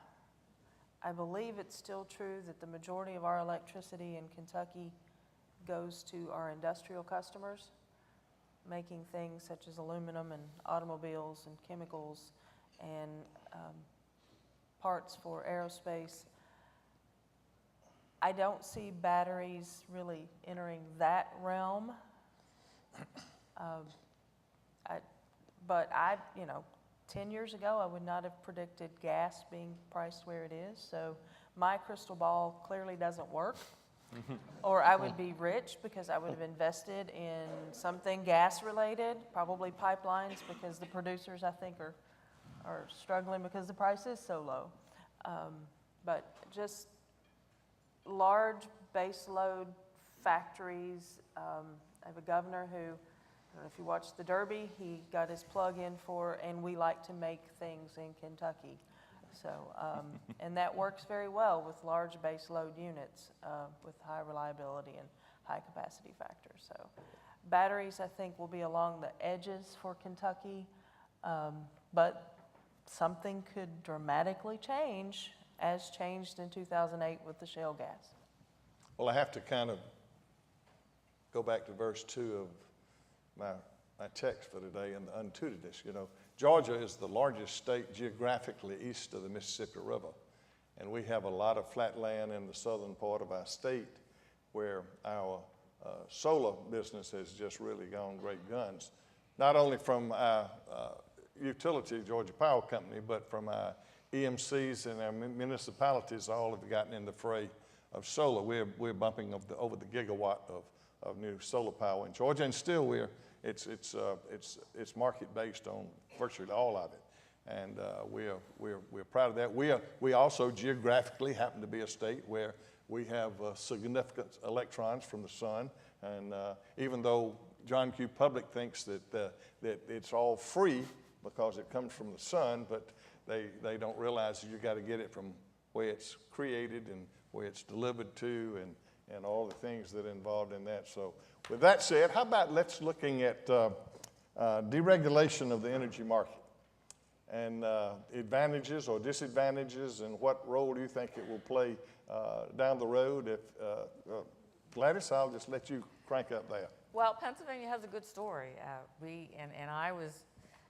I believe it's still true that the majority of our electricity in Kentucky goes to our industrial customers, making things such as aluminum and automobiles and chemicals and parts for aerospace. I don't see batteries really entering that realm. But 10 years ago, I would not have predicted gas being priced where it is. So my crystal ball clearly doesn't work. Or I would be rich because I would have invested in something gas related, probably pipelines, because the producers I think are struggling because the price is so low. But just large base load factories. I have a governor who, I don't know if you watched the Derby, he got his plug in for, and we like to make things in Kentucky. So, and that works very well with large base load units with high reliability and high capacity factors. So batteries, I think, will be along the edges for Kentucky, but something could dramatically change, as changed in 2008 with the shale gas. Well, I have to kind of go back to verse 2 of my text for today and the untutoredness. You know, Georgia is the largest state geographically east of the Mississippi River, and we have a lot of flat land in the southern part of our state where our solar business has just really gone great guns, not only from our utility, Georgia Power Company, but from our EMCs and our municipalities. All have gotten in the fray of solar. We're bumping over the gigawatt of new solar power in Georgia, and still it's market based on virtually all of it, and we're proud of that. We also geographically happen to be a state where we have significant electrons from the sun, and even though John Q. Public thinks that it's all free because it comes from the sun, but they don't realize that you got to get it from where it's created and where it's delivered to, and all the things that are involved in that. So with that said, how about let's looking at deregulation of the energy market and advantages or disadvantages, and what role do you think it will play down the road? If Gladys, I'll just let you crank up there. Well, Pennsylvania has a good story. And I was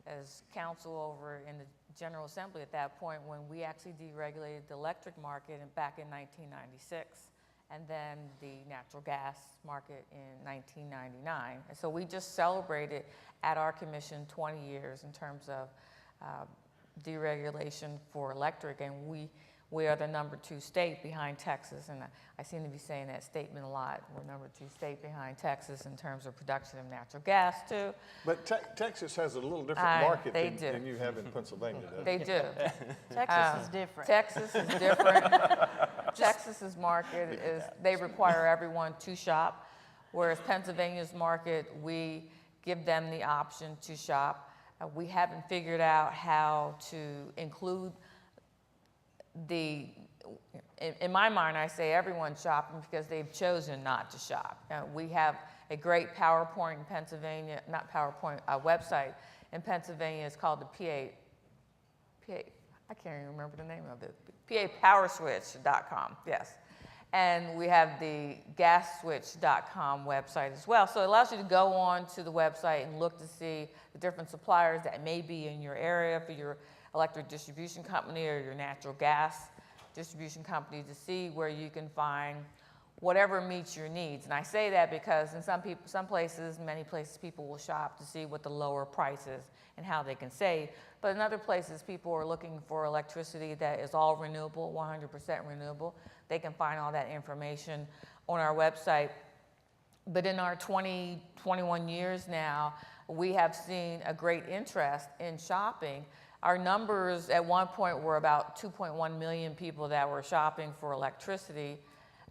as counsel over in the General Assembly at that point when we actually deregulated the electric market back in 1996, and then the natural gas market in 1999. And so we just celebrated at our commission 20 years in terms of deregulation for electric, and we are the #2 state behind Texas, and I seem to be saying that statement a lot. We're #2 state behind Texas in terms of production of natural gas too. But Texas has a little different market than you have in Pennsylvania, doesn't They it? do. Texas is different. Texas is different. Texas's market is, they require everyone to shop, whereas Pennsylvania's market, we give them the option to shop. We haven't figured out how to include in my mind, I say everyone's shopping because they've chosen not to shop. We have a great PowerPoint in Pennsylvania, not PowerPoint, a website in Pennsylvania. It's called the PA, I can't even remember the name of it, PAPowerswitch.com, yes. And we have the gasswitch.com website as well. So it allows you to go on to the website and look to see the different suppliers that may be in your area for your electric distribution company or your natural gas distribution company, to see where you can find whatever meets your needs. And I say that because in some places, many places, people will shop to see what the lower price is and how they can save. But in other places, people are looking for electricity that is all renewable, 100% renewable. They can find all that information on our website. But in our 21 years now, we have seen a great interest in shopping. Our numbers at one point were about 2.1 million people that were shopping for electricity.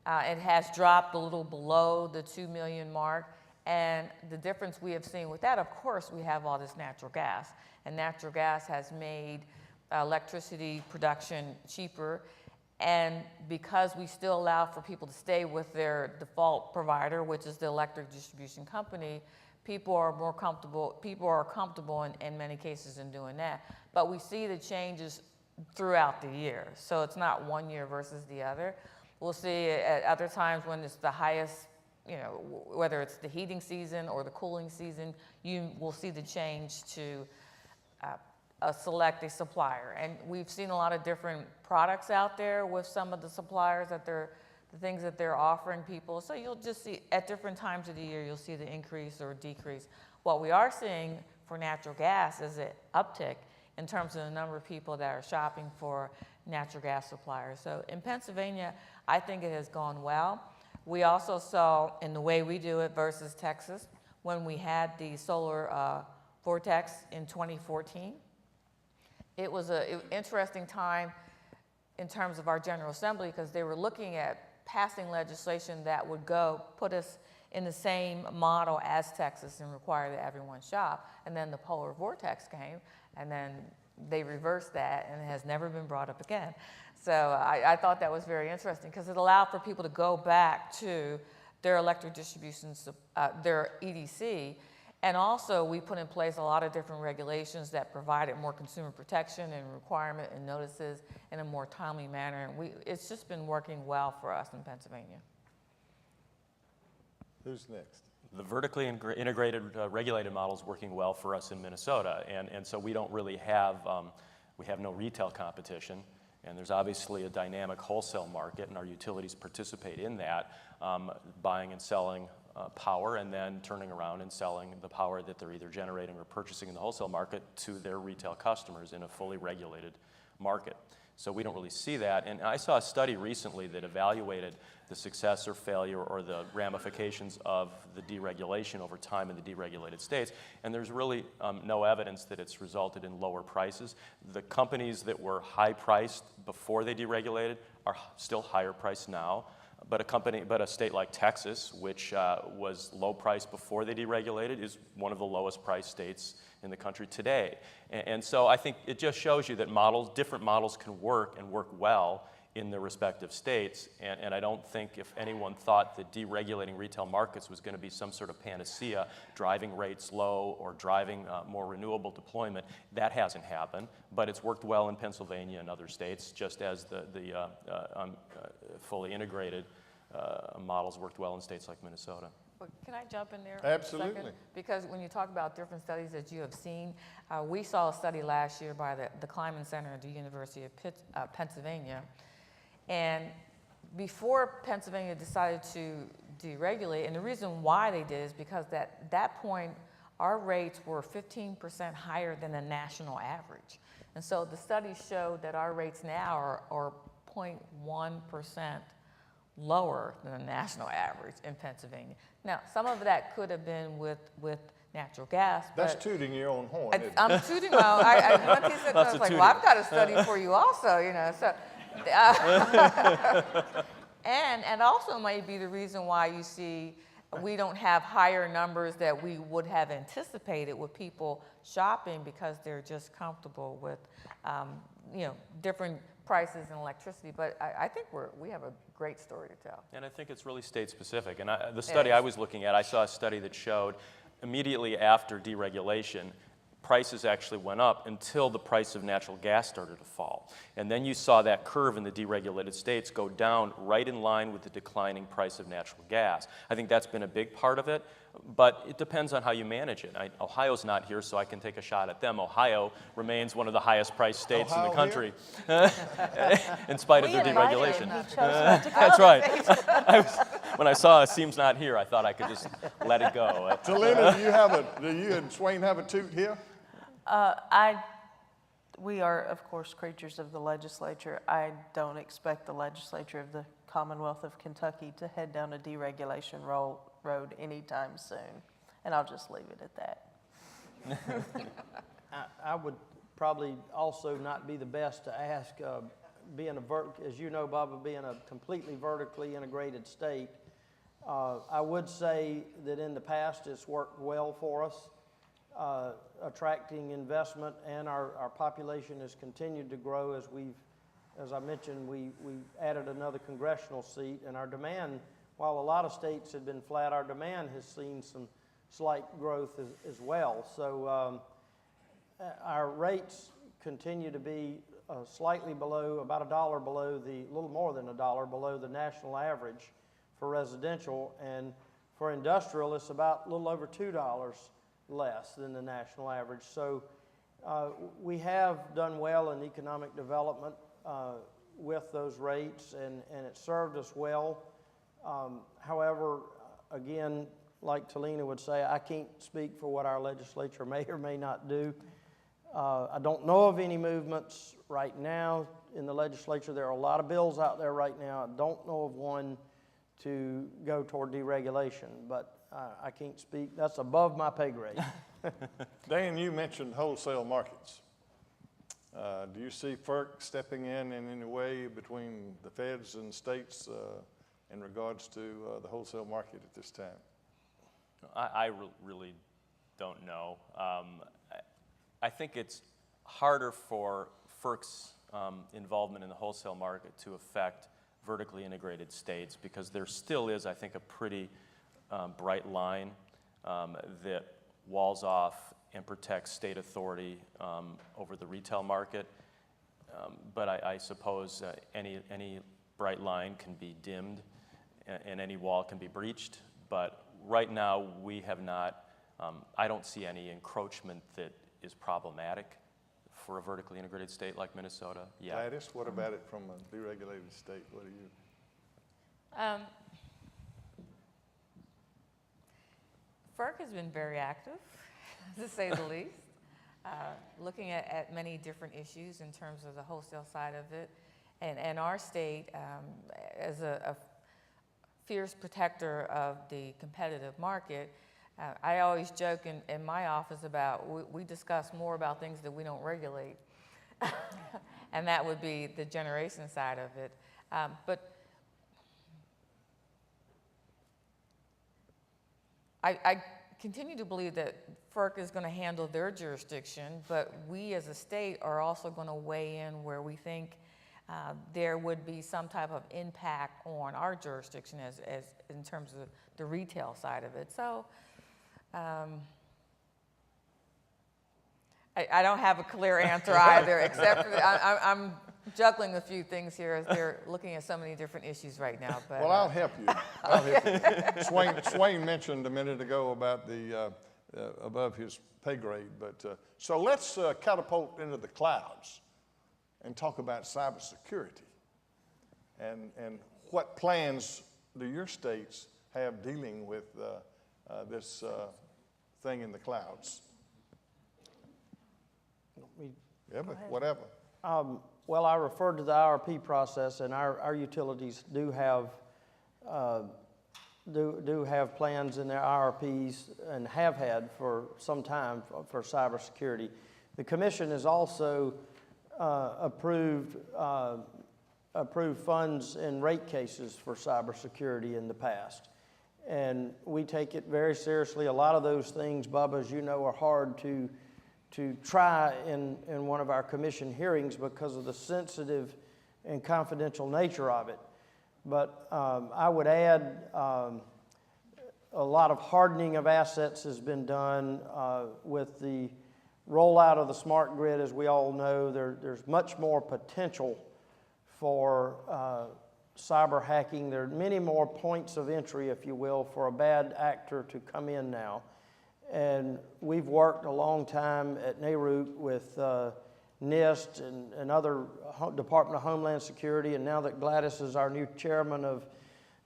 It has dropped a little below the 2 million mark. And the difference we have seen with that, of course, we have all this natural gas. And natural gas has made electricity production cheaper. And because we still allow for people to stay with their default provider, which is the electric distribution company, people are comfortable in many cases in doing that. But we see the changes throughout the year. So it's not one year versus the other. We'll see at other times when it's the highest, whether it's the heating season or the cooling season, you will see the change to select a supplier. And we've seen a lot of different products out there with some of the suppliers that the things that they're offering people. So you'll just see at different times of the year, you'll see the increase or decrease. What we are seeing for natural gas is an uptick in terms of the number of people that are shopping for natural gas suppliers. So in Pennsylvania, I think it has gone well. We also saw in the way we do it versus Texas, when we had the solar vortex in 2014, it was an interesting time in terms of our General Assembly because they were looking at passing legislation that would put us in the same model as Texas and require that everyone shop. And then the polar vortex came, and then they reversed that, and it has never been brought up again. So I thought that was very interesting because it allowed for people to go back to their electric distribution, their EDC. And also, we put in place a lot of different regulations that provided more consumer protection and requirement and notices in a more timely manner. And it's just been working well for us in Pennsylvania. Who's next? The vertically integrated regulated model is working well for us in Minnesota. And so we don't really have, we have no retail competition. And there's obviously a dynamic wholesale market, and our utilities participate in that, buying and selling power and then turning around and selling the power that they're either generating or purchasing in the wholesale market to their retail customers in a fully regulated market. So we don't really see that. And I saw a study recently that evaluated the success or failure or the ramifications of the deregulation over time in the deregulated states. And there's really no evidence that it's resulted in lower prices. The companies that were high priced before they deregulated are still higher priced now. But a state like Texas, which was low priced before they deregulated, is one of the lowest priced states in the country today. And so I think it just shows you that different models can work and work well in their respective states. And I don't think if anyone thought that deregulating retail markets was going to be some sort of panacea, driving rates low or driving more renewable deployment, that hasn't happened. But it's worked well in Pennsylvania and other states, just as the fully integrated models worked well in states like Minnesota. But can I jump in there? Absolutely. For a second? Because when you talk about different studies that you have seen, we saw a study last year by the Kleinman Center at the University of Pennsylvania. And before Pennsylvania decided to deregulate, and the reason why they did is because at that point, our rates were 15% higher than the national average. And so the study showed that our rates now are 0.1% lower than the national average in Pennsylvania. Now, some of that could have been with natural gas. That's tooting your own horn, isn't it? I'm tooting my own. Once he said that, I was like, well, I've got a study for you also, you know. So, and also might be the reason why you see we don't have higher numbers that we would have anticipated with people shopping because they're just comfortable with, different prices in electricity. But I think we have a great story to tell. And I think it's really state specific. And the study I was looking at, I saw a study that showed immediately after deregulation, prices actually went up until the price of natural gas started to fall. And then you saw that curve in the deregulated states go down right in line with the declining price of natural gas. I think that's been a big part of it, but it depends on how you manage it. Ohio's not here, so I can take a shot at them. Ohio remains one of the highest priced states in the country, in spite of their deregulation. That's right. When I saw Seems Not Here, I thought I could just let it go. Talina, do you and Swain have a toot here? We are, of course, creatures of the legislature. I don't expect the legislature of the Commonwealth of Kentucky to head down a deregulation road anytime soon. And I'll just leave it at that. I would probably also not be the best to ask, as you know, Bubba, being a completely vertically integrated state, I would say that in the past it's worked well for us, attracting investment, and our population has continued to grow as I mentioned, we added another congressional seat, and our demand, while a lot of states had been flat, our demand has seen some slight growth as well. So our rates continue to be slightly below, about $1 below a little more than $1 below the national average for residential, and for industrial, it's about a little over $2 less than the national average. So we have done well in economic development with those rates, and it served us well. However, again, like Talina would say, I can't speak for what our legislature may or may not do. I don't know of any movements right now in the legislature. There are a lot of bills out there right now. I don't know of one to go toward deregulation, but I can't speak. That's above my pay grade. Dan, you mentioned wholesale markets. Do you see FERC stepping in any way between the feds and states in regards to the wholesale market at this time? I really don't know. I think it's harder for FERC's involvement in the wholesale market to affect vertically integrated states, because there still is, I think, a pretty bright line that walls off and protects state authority over the retail market. But I suppose any bright line can be dimmed and any wall can be breached. But right now, we have not, I don't see any encroachment that is problematic for a vertically integrated state like Minnesota. Yeah. Gladys, what about it from a deregulated state? What do you? FERC has been very active, to say the least, looking at many different issues in terms of the wholesale side of it. And our state, as a fierce protector of the competitive market, I always joke in my office about we discuss more about things that we don't regulate, and that would be the generation side of it. But I continue to believe that FERC is going to handle their jurisdiction, but we as a state are also going to weigh in where we think there would be some type of impact on our jurisdiction as in terms of the retail side of it. So I don't have a clear answer either, except for I'm juggling a few things here as they're looking at so many different issues right now. But, Well, I'll help you. I'll help you. Swain mentioned a minute ago about the above his pay grade, but so let's catapult into the clouds and talk about cybersecurity and what plans do your states have dealing with this thing in the clouds? Yeah, but whatever. Well, I referred to the IRP process, and our utilities do have plans in their IRPs and have had for some time for cybersecurity. The commission has also approved funds in rate cases for cybersecurity in the past, and we take it very seriously. A lot of those things, Bubba, as you know, are hard to try in one of our commission hearings because of the sensitive and confidential nature of it. But I would add a lot of hardening of assets has been done with the rollout of the smart grid. As we all know, there's much more potential for cyber hacking. There are many more points of entry, if you will, for a bad actor to come in now. And we've worked a long time at NARUC with NIST and other Department of Homeland Security, and now that Gladys is our new chairman of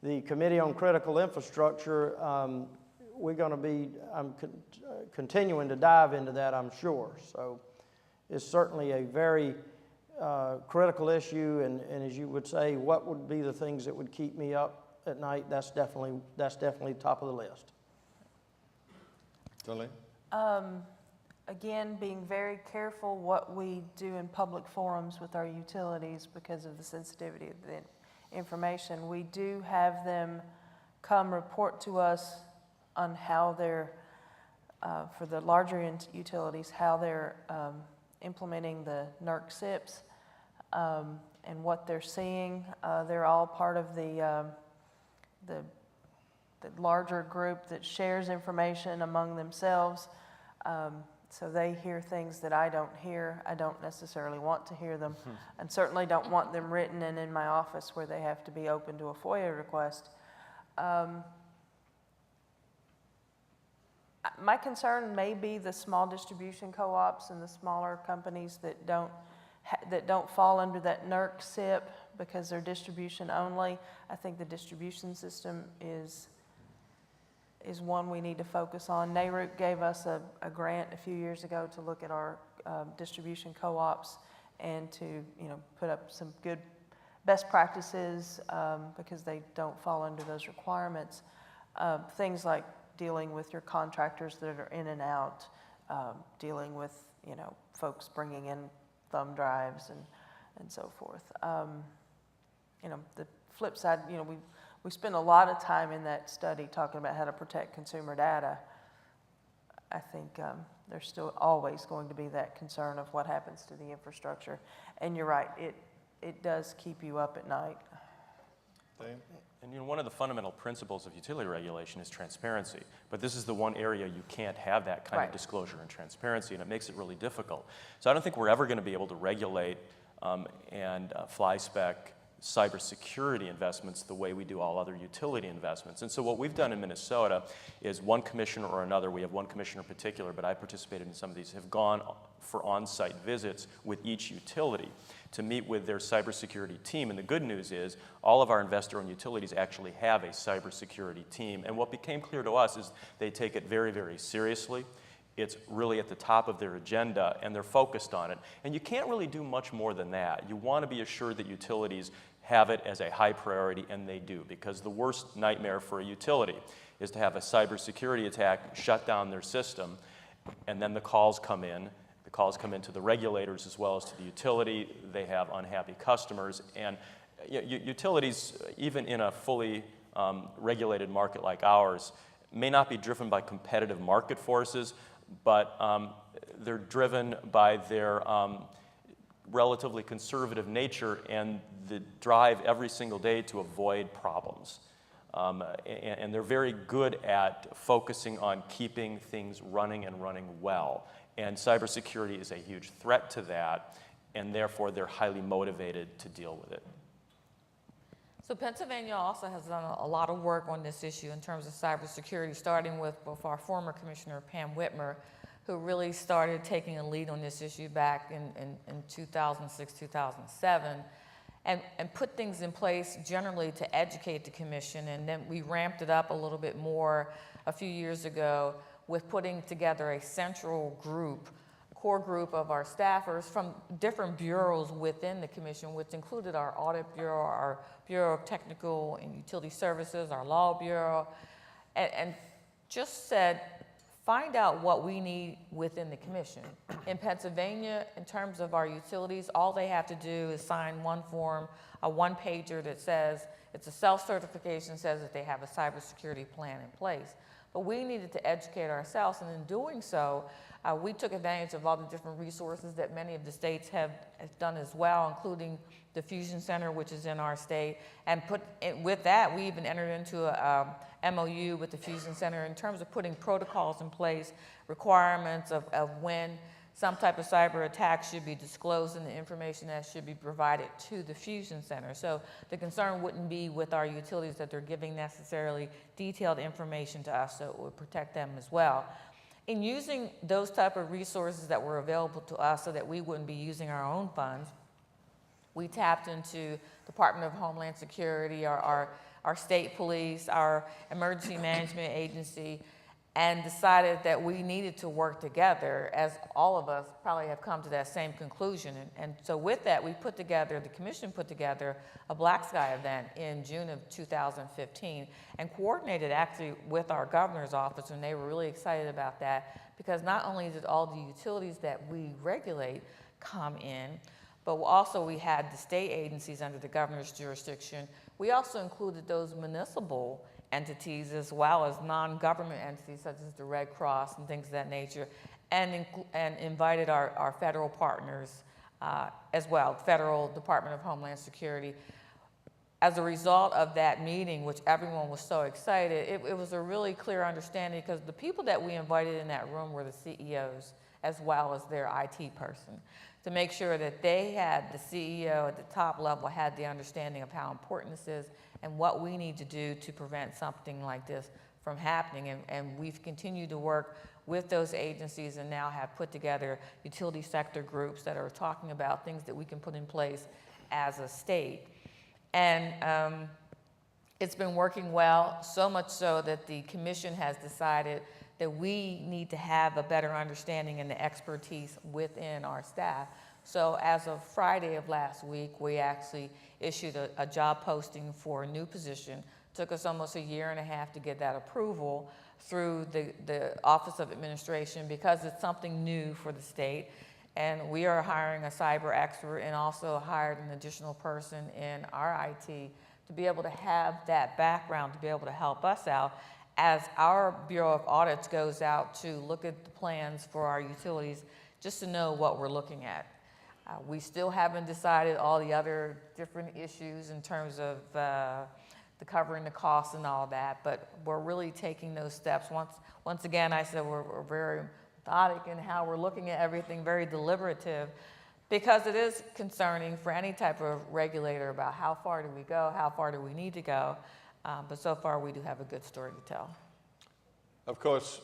the Committee on Critical Infrastructure, we're going to be continuing to dive into that, I'm sure. So it's certainly a very critical issue, and as you would say, what would be the things that would keep me up at night? That's definitely top of the list. Again, being very careful what we do in public forums with our utilities because of the sensitivity of the information. We do have them come report to us on how they're, for the larger utilities, how they're implementing the NERC SIPs and what they're seeing. They're all part of the larger group that shares information among themselves. So they hear things that I don't hear. I don't necessarily want to hear them, and certainly don't want them written and in my office where they have to be open to a FOIA request. My concern may be the small distribution co-ops and the smaller companies that don't fall under that NERC SIP because they're distribution only. I think the distribution system is one we need to focus on. NARUC gave us a grant a few years ago to look at our distribution co-ops and to put up some good best practices because they don't fall under those requirements. Things like dealing with your contractors that are in and out, dealing with folks bringing in thumb drives and so forth. The flip side, we spend a lot of time in that study talking about how to protect consumer data. I think There's still always going to be that concern of what happens to the infrastructure. And you're right, it does keep you up at night. Dan? And one of the fundamental principles of utility regulation is transparency. But this is the one area you can't have that kind of disclosure and transparency, and it makes it really difficult. So I don't think we're ever going to be able to regulate and fly spec cybersecurity investments the way we do all other utility investments. And so what we've done in Minnesota is one commissioner or another, we have one commissioner in particular, but I participated in some of these, have gone for on-site visits with each utility to meet with their cybersecurity team. And the good news is all of our investor-owned utilities actually have a cybersecurity team. And what became clear to us is they take it very, very seriously. It's really at the top of their agenda, and they're focused on it. And you can't really do much more than that. You want to be assured that utilities have it as a high priority, and they do, because the worst nightmare for a utility is to have a cybersecurity attack shut down their system, and then the calls come in. The calls come into the regulators as well as to the utility. They have unhappy customers, and utilities, even in a fully regulated market like ours, may not be driven by competitive market forces, but they're driven by their relatively conservative nature and the drive every single day to avoid problems. And they're very good at focusing on keeping things running and running well. And cybersecurity is a huge threat to that, and therefore they're highly motivated to deal with it. So Pennsylvania also has done a lot of work on this issue in terms of cybersecurity, starting with both our former Commissioner Pam Whitmer, who really started taking a lead on this issue back in 2006, 2007, and put things in place generally to educate the commission. And then we ramped it up a little bit more a few years ago with putting together a central group, core group of our staffers from different bureaus within the commission, which included our audit bureau, our Bureau of Technical and Utility Services, our law bureau, and just said, find out what we need within the commission. In Pennsylvania, in terms of our utilities, all they have to do is sign one form, a one-pager that says, it's a self-certification, says that they have a cybersecurity plan in place. But we needed to educate ourselves, and in doing so, we took advantage of all the different resources that many of the states have done as well, including the Fusion Center, which is in our state. And with that, we even entered into a MOU with the Fusion Center in terms of putting protocols in place, requirements of when some type of cyber attack should be disclosed and the information that should be provided to the Fusion Center. So the concern wouldn't be with our utilities that they're giving necessarily detailed information to us, so it would protect them as well. In using those type of resources that were available to us so that we wouldn't be using our own funds, we tapped into Department of Homeland Security, our state police, our emergency management agency, and decided that we needed to work together, as all of us probably have come to that same conclusion. And so with that, the commission put together a Black Sky event in June of 2015 and coordinated actually with our governor's office, and they were really excited about that because not only did all the utilities that we regulate come in, but also we had the state agencies under the governor's jurisdiction. We also included those municipal entities as well as non-government entities such as the Red Cross and things of that nature, and invited our federal partners as well, Federal Department of Homeland Security. As a result of that meeting, which everyone was so excited, it was a really clear understanding because the people that we invited in that room were the CEOs as well as their IT person, to make sure that they had, the CEO at the top level had the understanding of how important this is and what we need to do to prevent something like this from happening. And we've continued to work with those agencies and now have put together utility sector groups that are talking about things that we can put in place as a state. And it's been working well, so much so that the commission has decided that we need to have a better understanding and the expertise within our staff. So as of Friday of last week, we actually issued a job posting for a new position. Took us almost a year and a half to get that approval through the Office of Administration because it's something new for the state. And we are hiring a cyber expert and also hired an additional person in our IT to be able to have that background to be able to help us out as our Bureau of Audits goes out to look at the plans for our utilities, just to know what we're looking at. We still haven't decided all the other different issues in terms of the covering the costs and all that, but we're really taking those steps. Once again, I said we're very methodic in how we're looking at everything, very deliberative, because it is concerning for any type of regulator about how far do we go, how far do we need to go, but so far we do have a good story to tell. Of course,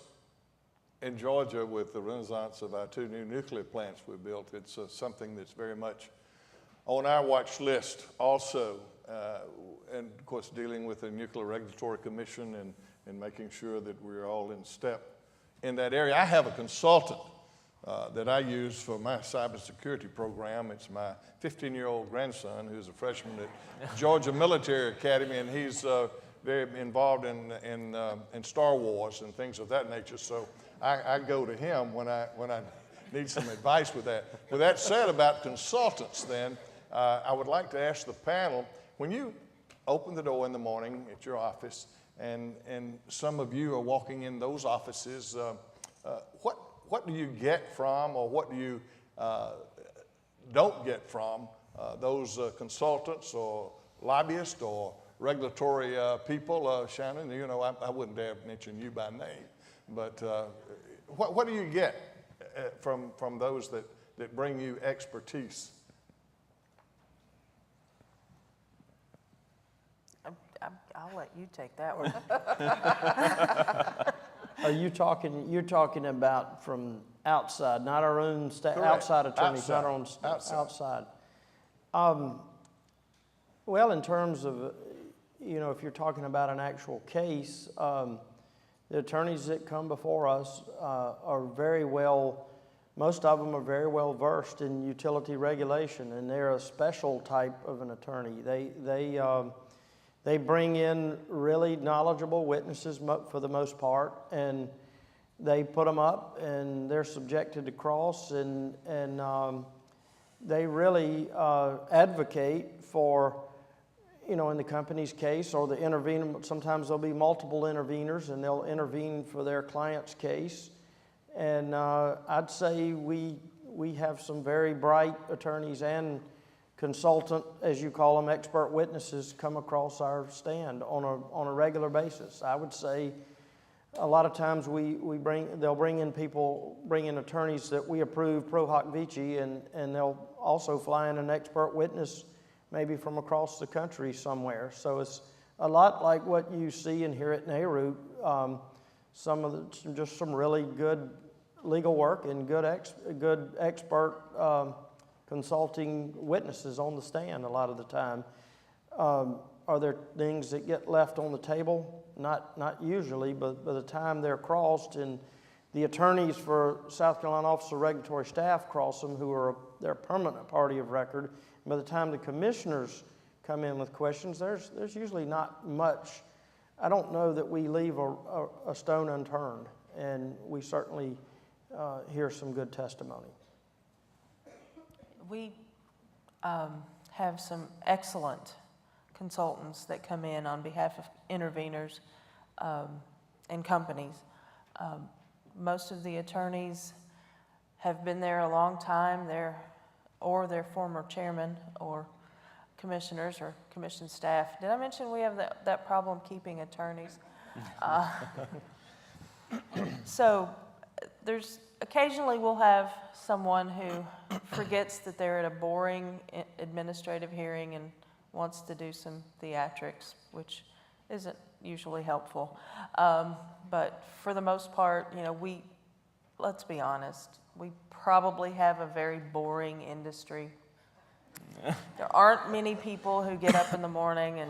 in Georgia, with the renaissance of our 2 new nuclear plants we built, it's something that's very much on our watch list also. And of course, dealing with the Nuclear Regulatory Commission and making sure that we're all in step in that area. I have a consultant that I use for my cybersecurity program. It's my 15-year-old grandson who's a freshman at Georgia Military Academy, and he's very involved in Star Wars and things of that nature. So I go to him when I need some advice with that. With that said about consultants then, I would like to ask the panel, when you open the door in the morning at your office and some of you are walking in those offices, what do you get from, or what do you don't get from those consultants or lobbyists or regulatory people? Shannon, you know, I wouldn't dare mention you by name, but what do you get from those that bring you expertise? I'll let you take that one. Are you talking, you're talking about from outside, not our own Correct. outside attorneys, Outside. not our own outside. Well, in terms of, you know, if you're talking about an actual case, the attorneys that come before us are very well, most of them are very well versed in utility regulation, and they're a special type of an attorney. They bring in really knowledgeable witnesses for the most part, and they put them up, and they're subjected to cross, and they really advocate for, you know, in the company's case, or the intervener. Sometimes there'll be multiple interveners, and they'll intervene for their client's case. And I'd say we have some very bright attorneys and consultant, as you call them, expert witnesses come across our stand on a regular basis. I would say a lot of times they'll bring in attorneys that we approve pro hoc vici, and they'll also fly in an expert witness maybe from across the country somewhere. So it's a lot like what you see and hear at NARUC, just some really good legal work and good expert consulting witnesses on the stand a lot of the time. Are there things that get left on the table? Not usually, but by the time they're crossed, and the attorneys for South Carolina Office of Regulatory Staff cross them, who are their permanent party of record. And by the time the commissioners come in with questions, there's usually not much. I don't know that we leave a stone unturned, and we certainly hear some good testimony. We have some excellent consultants that come in on behalf of interveners and companies. Most of the attorneys have been there a long time, or their former chairman or commissioners or commission staff. Did I mention we have that problem keeping attorneys? So occasionally we'll have someone who forgets that they're at a boring administrative hearing and wants to do some theatrics, which isn't usually helpful. But for the most part, you know, let's be honest, we probably have a very boring industry. There aren't many people who get up in the morning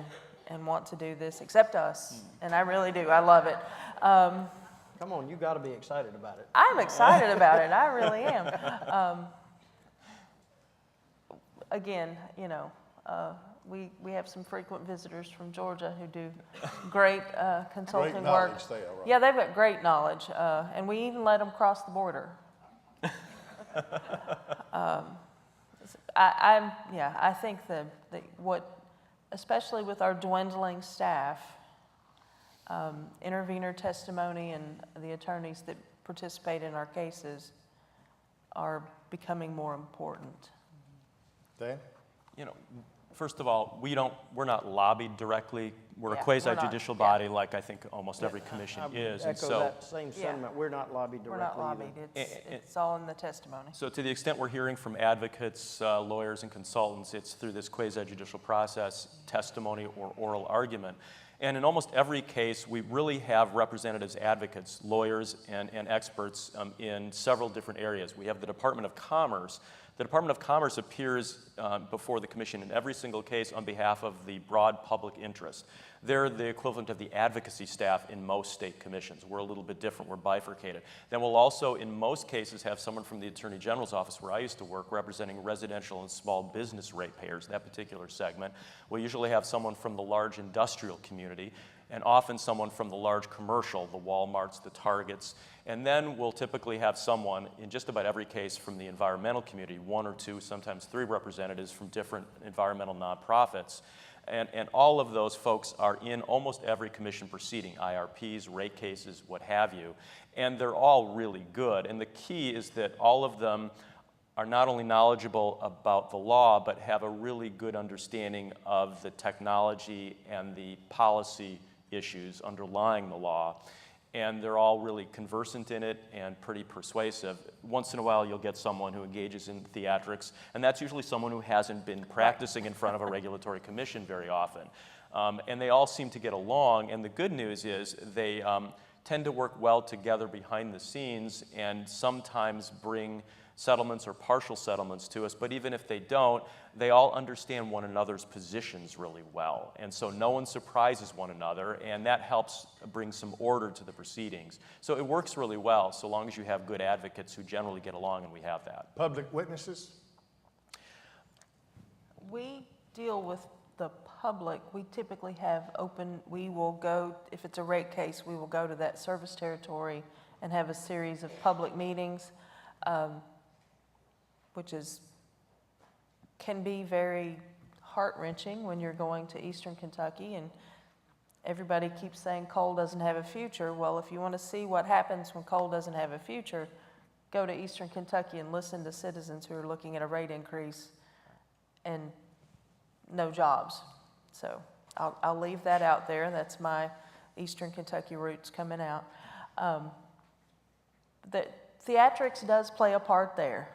and want to do this, except us, and I really do. I love it. Come on, you got to be excited about it. I'm excited about it. I really am. Again, you know, we have some frequent visitors from Georgia who do great consulting Great work. knowledge there, right? Yeah, they've got great knowledge, and we even let them cross the border. I think that especially with our dwindling staff, intervener testimony and the attorneys that participate in our cases are becoming more important. Dan? You know, first of all, we're not lobbied directly. We're Yeah, a we're not, quasi-judicial yeah. body, like I think almost every commission I is. And echo so, that same sentiment. We're not lobbied We're directly not either. lobbied, And- it's all in the testimony. so to the extent we're hearing from advocates, lawyers, and consultants, it's through this quasi-judicial process, testimony or oral argument. And in almost every case, we really have representatives, advocates, lawyers, and experts in several different areas. We have the Department of Commerce. The Department of Commerce appears before the Commission in every single case on behalf of the broad public interest. They're the equivalent of the advocacy staff in most state commissions. We're a little bit different. We're bifurcated. Then we'll also, in most cases, have someone from the Attorney General's office, where I used to work, representing residential and small business ratepayers, that particular segment. We'll usually have someone from the large industrial community, and often someone from the large commercial, the Walmarts, the Targets. And then we'll typically have someone, in just about every case, from the environmental community, 1 or 2, sometimes 3 representatives from different environmental nonprofits. And all of those folks are in almost every commission proceeding, IRPs, rate cases, what have you. And they're all really good. And the key is that all of them are not only knowledgeable about the law, but have a really good understanding of the technology and the policy issues underlying the law. And they're all really conversant in it and pretty persuasive. Once in a while, you'll get someone who engages in theatrics, and that's usually someone who hasn't been practicing in front of a regulatory commission very often. And they all seem to get along, and the good news is they tend to work well together behind the scenes and sometimes bring settlements or partial settlements to us, but even if they don't, they all understand one another's positions really well. And so no one surprises one another, and that helps bring some order to the proceedings. So it works really well, so long as you have good advocates who generally get along, and we have that. Public witnesses? We deal with the public. We typically have open, we will go, if it's a rate case, we will go to that service territory and have a series of public meetings, which can be very heart-wrenching when you're going to Eastern Kentucky and everybody keeps saying coal doesn't have a future. Well, if you want to see what happens when coal doesn't have a future, go to Eastern Kentucky and listen to citizens who are looking at a rate increase and no jobs. So I'll leave that out there. That's my Eastern Kentucky roots coming out. The theatrics does play a part there.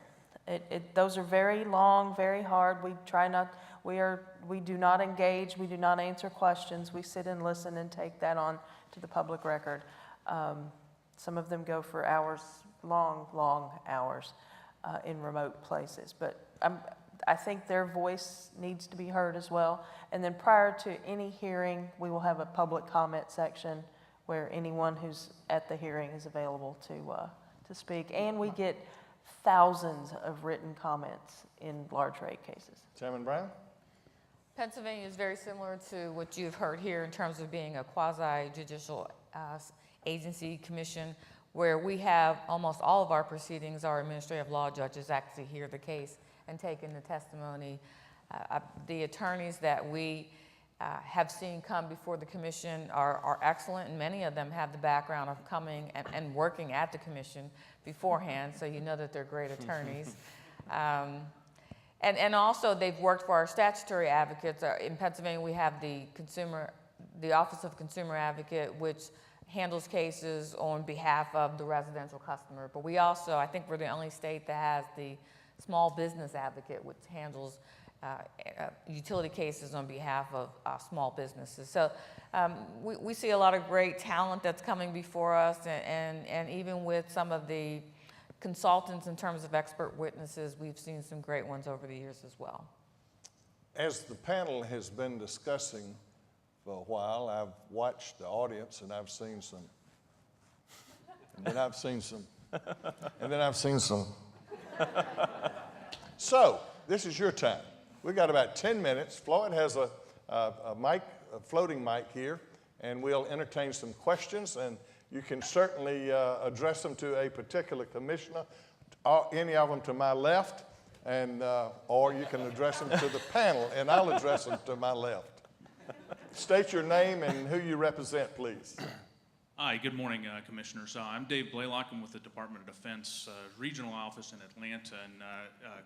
Those are very long, very hard. We do not engage, we do not answer questions. We sit and listen and take that on to the public record. Some of them go for hours, long hours in remote places. But I think their voice needs to be heard as well. And then prior to any hearing, we will have a public comment section where anyone who's at the hearing is available to speak. And we get thousands of written comments in large rate cases. Chairman Brown? Pennsylvania is very similar to what you've heard here in terms of being a quasi-judicial agency commission, where we have almost all of our proceedings, our administrative law judges actually hear the case and take in the testimony. The attorneys that we have seen come before the commission are excellent, and many of them have the background of coming and working at the commission beforehand, so you know that they're great attorneys. And also they've worked for our statutory advocates. In Pennsylvania, we have the Office of Consumer Advocate, which handles cases on behalf of the residential customer. But we also, I think we're the only state that has the Small Business Advocate, which handles utility cases on behalf of small businesses. So we see a lot of great talent that's coming before us, and even with some of the consultants in terms of expert witnesses, we've seen some great ones over the years as well. As the panel has been discussing for a while, I've watched the audience and I've seen some, and then I've seen some, and then I've seen some. So, this is your time. We've got about 10 minutes. Floyd has a mic, a floating mic here, and we'll entertain some questions, and you can certainly address them to a particular commissioner, any of them to my left, and or you can address them to the panel, and I'll address them to my left. state your name and who you represent, please. Hi, good morning, Commissioners. I'm Dave Blaylock. I'm with the Department of Defense Regional Office in Atlanta. And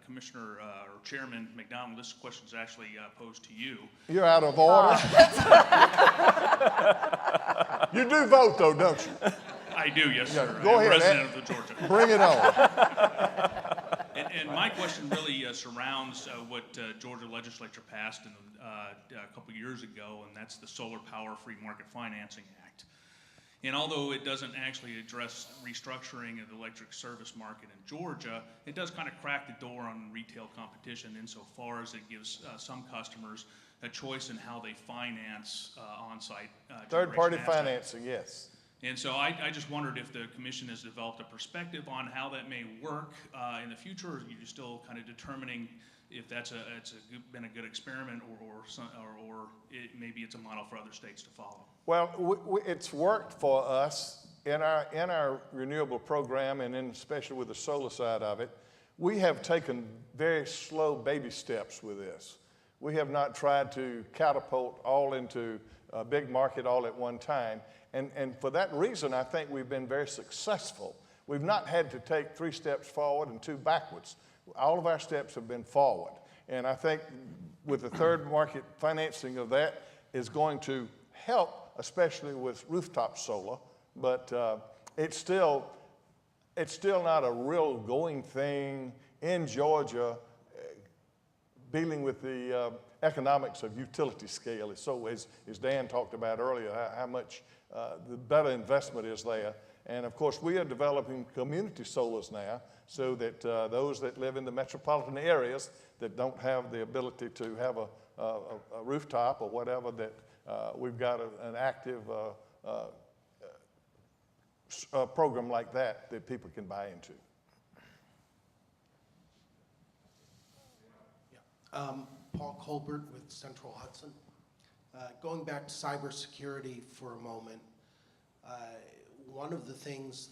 Commissioner or Chairman McDonald, this question is actually posed to you. You're out of order. You do vote, though, don't you? I do, yes, sir. Go I'm ahead, a resident of the Georgia. Bring it on. And my question really surrounds what Georgia legislature passed a couple years ago, and that's the Solar Power Free Market Financing Act. And although it doesn't actually address restructuring of the electric service market in Georgia, it does kind of crack the door on retail competition insofar as it gives some customers a choice in how they finance on-site Third-party generation assets. financing, yes. And so I just wondered if the commission has developed a perspective on how that may work in the future, or are you still kind of determining if been a good experiment, or maybe it's a model for other states to follow? Well, it's worked for us in our renewable program, and especially with the solar side of it. We have taken very slow baby steps with this. We have not tried to catapult all into a big market all at one time. And for that reason, I think we've been very successful. We've not had to take 3 steps forward and 2 backwards. All of our steps have been forward. And I think with the third market financing of that is going to help, especially with rooftop solar. But it's still not a real going thing in Georgia, dealing with the economics of utility scale. So as Dan talked about earlier, how much the better investment is there. And of course, we are developing community solars now so that those that live in the metropolitan areas that don't have the ability to have a rooftop or whatever, that we've got an active program like that people can buy into. Paul Colbert with Central Hudson. Going back to cybersecurity for a moment, one of the things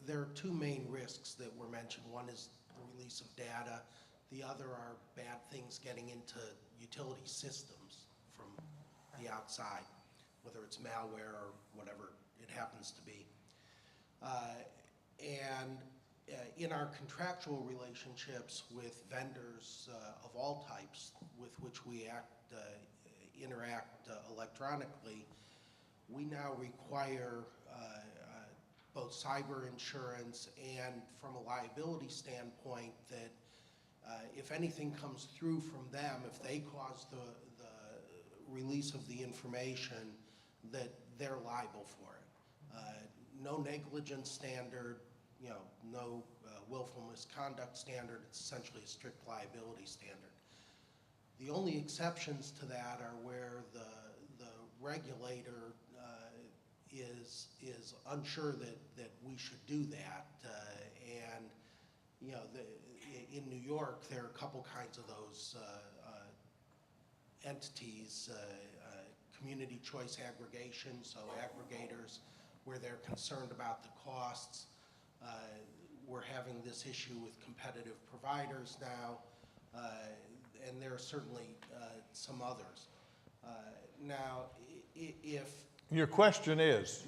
there are 2 main risks that were mentioned. One is the release of data. The other are bad things getting into utility systems from the outside, whether it's malware or whatever it happens to be. In our contractual relationships with vendors of all types with which we interact electronically, we now require both cyber insurance and, from a liability standpoint, that if anything comes through from them, if they cause the release of the information, that they're liable for it. No negligence standard, no willful misconduct standard. It's essentially a strict liability standard. The only exceptions to that are where the regulator is unsure that we should do that. In New York, there are a couple kinds of those entities, community choice aggregation, so aggregators where they're concerned about the costs. We're having this issue with competitive providers now, and there are certainly some others. Now, if Your question is?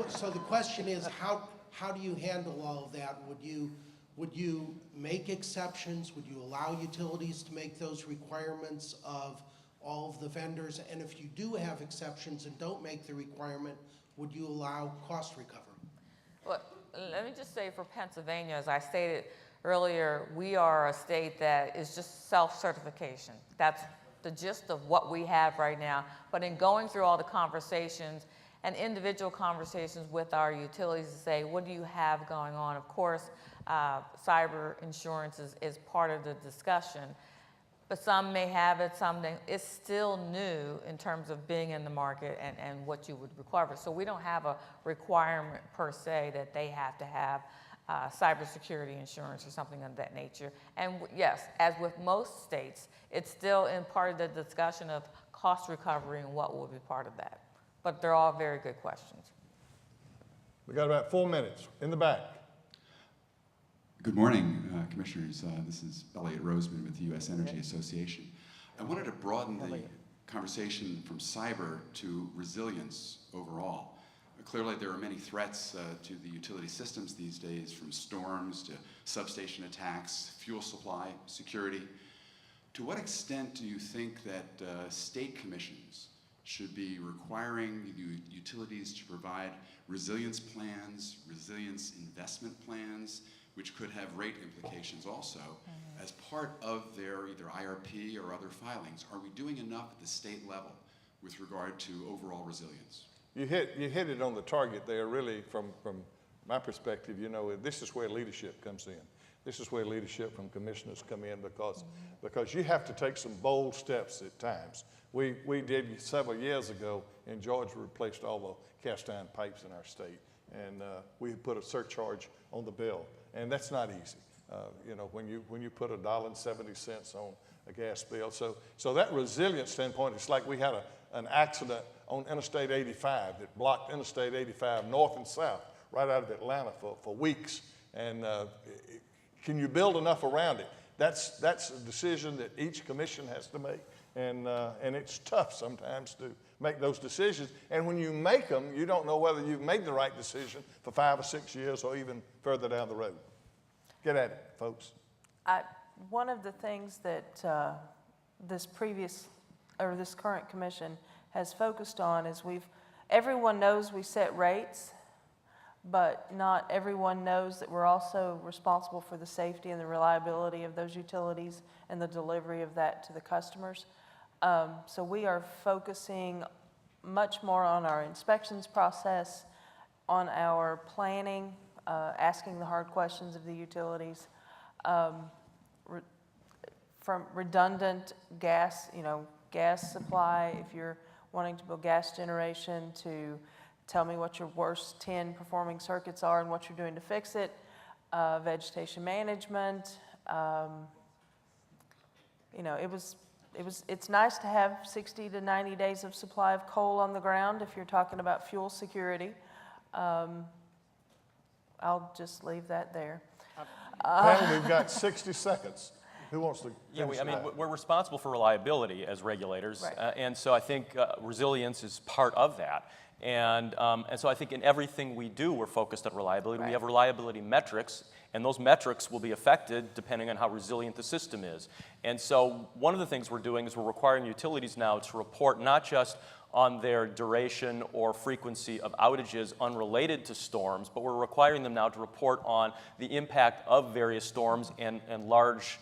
So the question is, how do you handle all of that? Would you make exceptions? Would you allow utilities to make those requirements of all of the vendors? And if you do have exceptions and don't make the requirement, would you allow cost recovery? Well, let me just say for Pennsylvania, as I stated earlier, we are a state that is just self-certification. That's the gist of what we have right now. But in going through all the conversations and individual conversations with our utilities to say, what do you have going on? Of course, cyber insurance is part of the discussion. But some may have it, some don't. It's still new in terms of being in the market and what you would require. So we don't have a requirement per se that they have to have cybersecurity insurance or something of that nature. And yes, as with most states, it's still in part of the discussion of cost recovery and what will be part of that. But they're all very good questions. We got about 4 minutes in the back. Good morning, Commissioners. This is Elliot Roseman with the U.S. Energy Association. I wanted to broaden the conversation from cyber to resilience overall. Clearly, there are many threats to the utility systems these days, from storms to substation attacks, fuel supply, security. To what extent do you think that state commissions should be requiring utilities to provide resilience plans, resilience investment plans, which could have rate implications also, as part of their either IRP or other filings? Are we doing enough at the state level with regard to overall resilience? You hit it on the target there, really, from my perspective. You know, this is where leadership comes in. This is where leadership from commissioners come in, because you have to take some bold steps at times. We did several years ago in Georgia, replaced all the cast iron pipes in our state, and we put a surcharge on the bill, and that's not easy. You know, when you put $1.70 on a gas bill, so that resilience standpoint, it's like we had an accident on Interstate 85 that blocked Interstate 85 north and south right out of Atlanta for weeks, and can you build enough around it? That's a decision that each commission has to make, and it's tough sometimes to make those decisions. And when you make them, you don't know whether you've made the right decision for 5 or 6 years or even further down the road. Get at it, folks. One of the things that this current commission has focused on is everyone knows we set rates, but not everyone knows that we're also responsible for the safety and the reliability of those utilities and the delivery of that to the customers. So we are focusing much more on our inspections process, on our planning, asking the hard questions of the utilities, from redundant gas, gas supply, if you're wanting to build gas generation, to tell me what your worst 10 performing circuits are and what you're doing to fix it, vegetation management. It's nice to have 60 to 90 days of supply of coal on the ground if you're talking about fuel security. I'll just leave that there. Panel, we've got 60 seconds. Who wants to finish that? We're responsible for reliability as regulators, Right. And so I think resilience is part of that. And so I think in everything we do, we're focused on reliability. Right. We have reliability metrics, and those metrics will be affected depending on how resilient the system is. And so one of the things we're doing is we're requiring utilities now to report not just on their duration or frequency of outages unrelated to storms, but we're requiring them now to report on the impact of various storms and large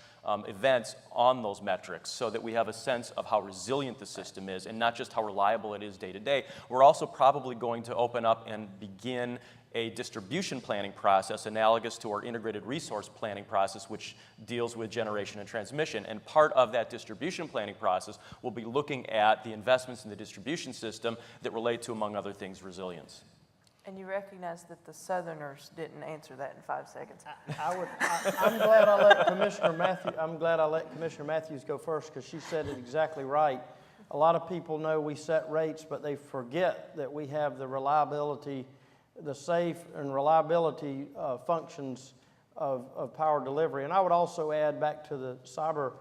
events on those metrics, so that we have a sense of how resilient the system is and not just how reliable it is day to day. We're also probably going to open up and begin a distribution planning process analogous to our integrated resource planning process, which deals with generation and transmission. And part of that distribution planning process will be looking at the investments in the distribution system that relate to, among other things, resilience. And you recognize that the Southerners didn't answer that in 5 seconds. I'm glad I let Commissioner Matthews go first, because she said it exactly right. A lot of people know we set rates, but they forget that we have the reliability, the safe and reliability functions of power delivery. And I would also add, back to the cyber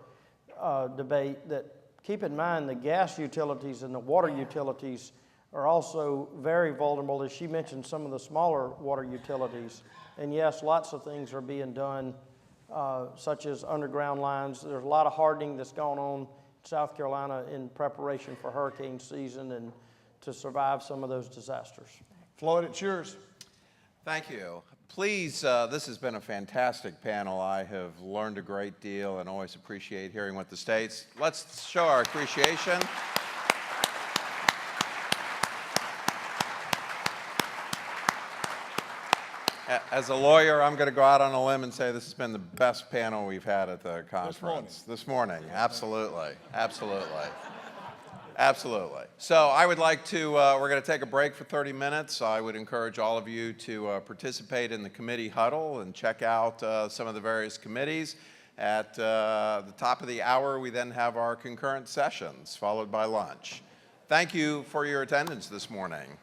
debate, that keep in mind the gas utilities and the water utilities are also very vulnerable. As she mentioned, some of the smaller water utilities. And yes, lots of things are being done, such as underground lines. There's a lot of hardening that's going on in South Carolina in preparation for hurricane season and to survive some of those disasters. Floyd, it's yours. Thank you. Please, this has been a fantastic panel. I have learned a great deal and always appreciate hearing what the states. Let's show our appreciation. As a lawyer, I'm going to go out on a limb and say this has been the best panel we've had at the conference. This morning. Absolutely. Absolutely. Absolutely. So I would like to, we're going to take a break for 30 minutes. I would encourage all of you to participate in the committee huddle and check out some of the various committees. At the top of the hour, we then have our concurrent sessions, followed by lunch. Thank you for your attendance this morning.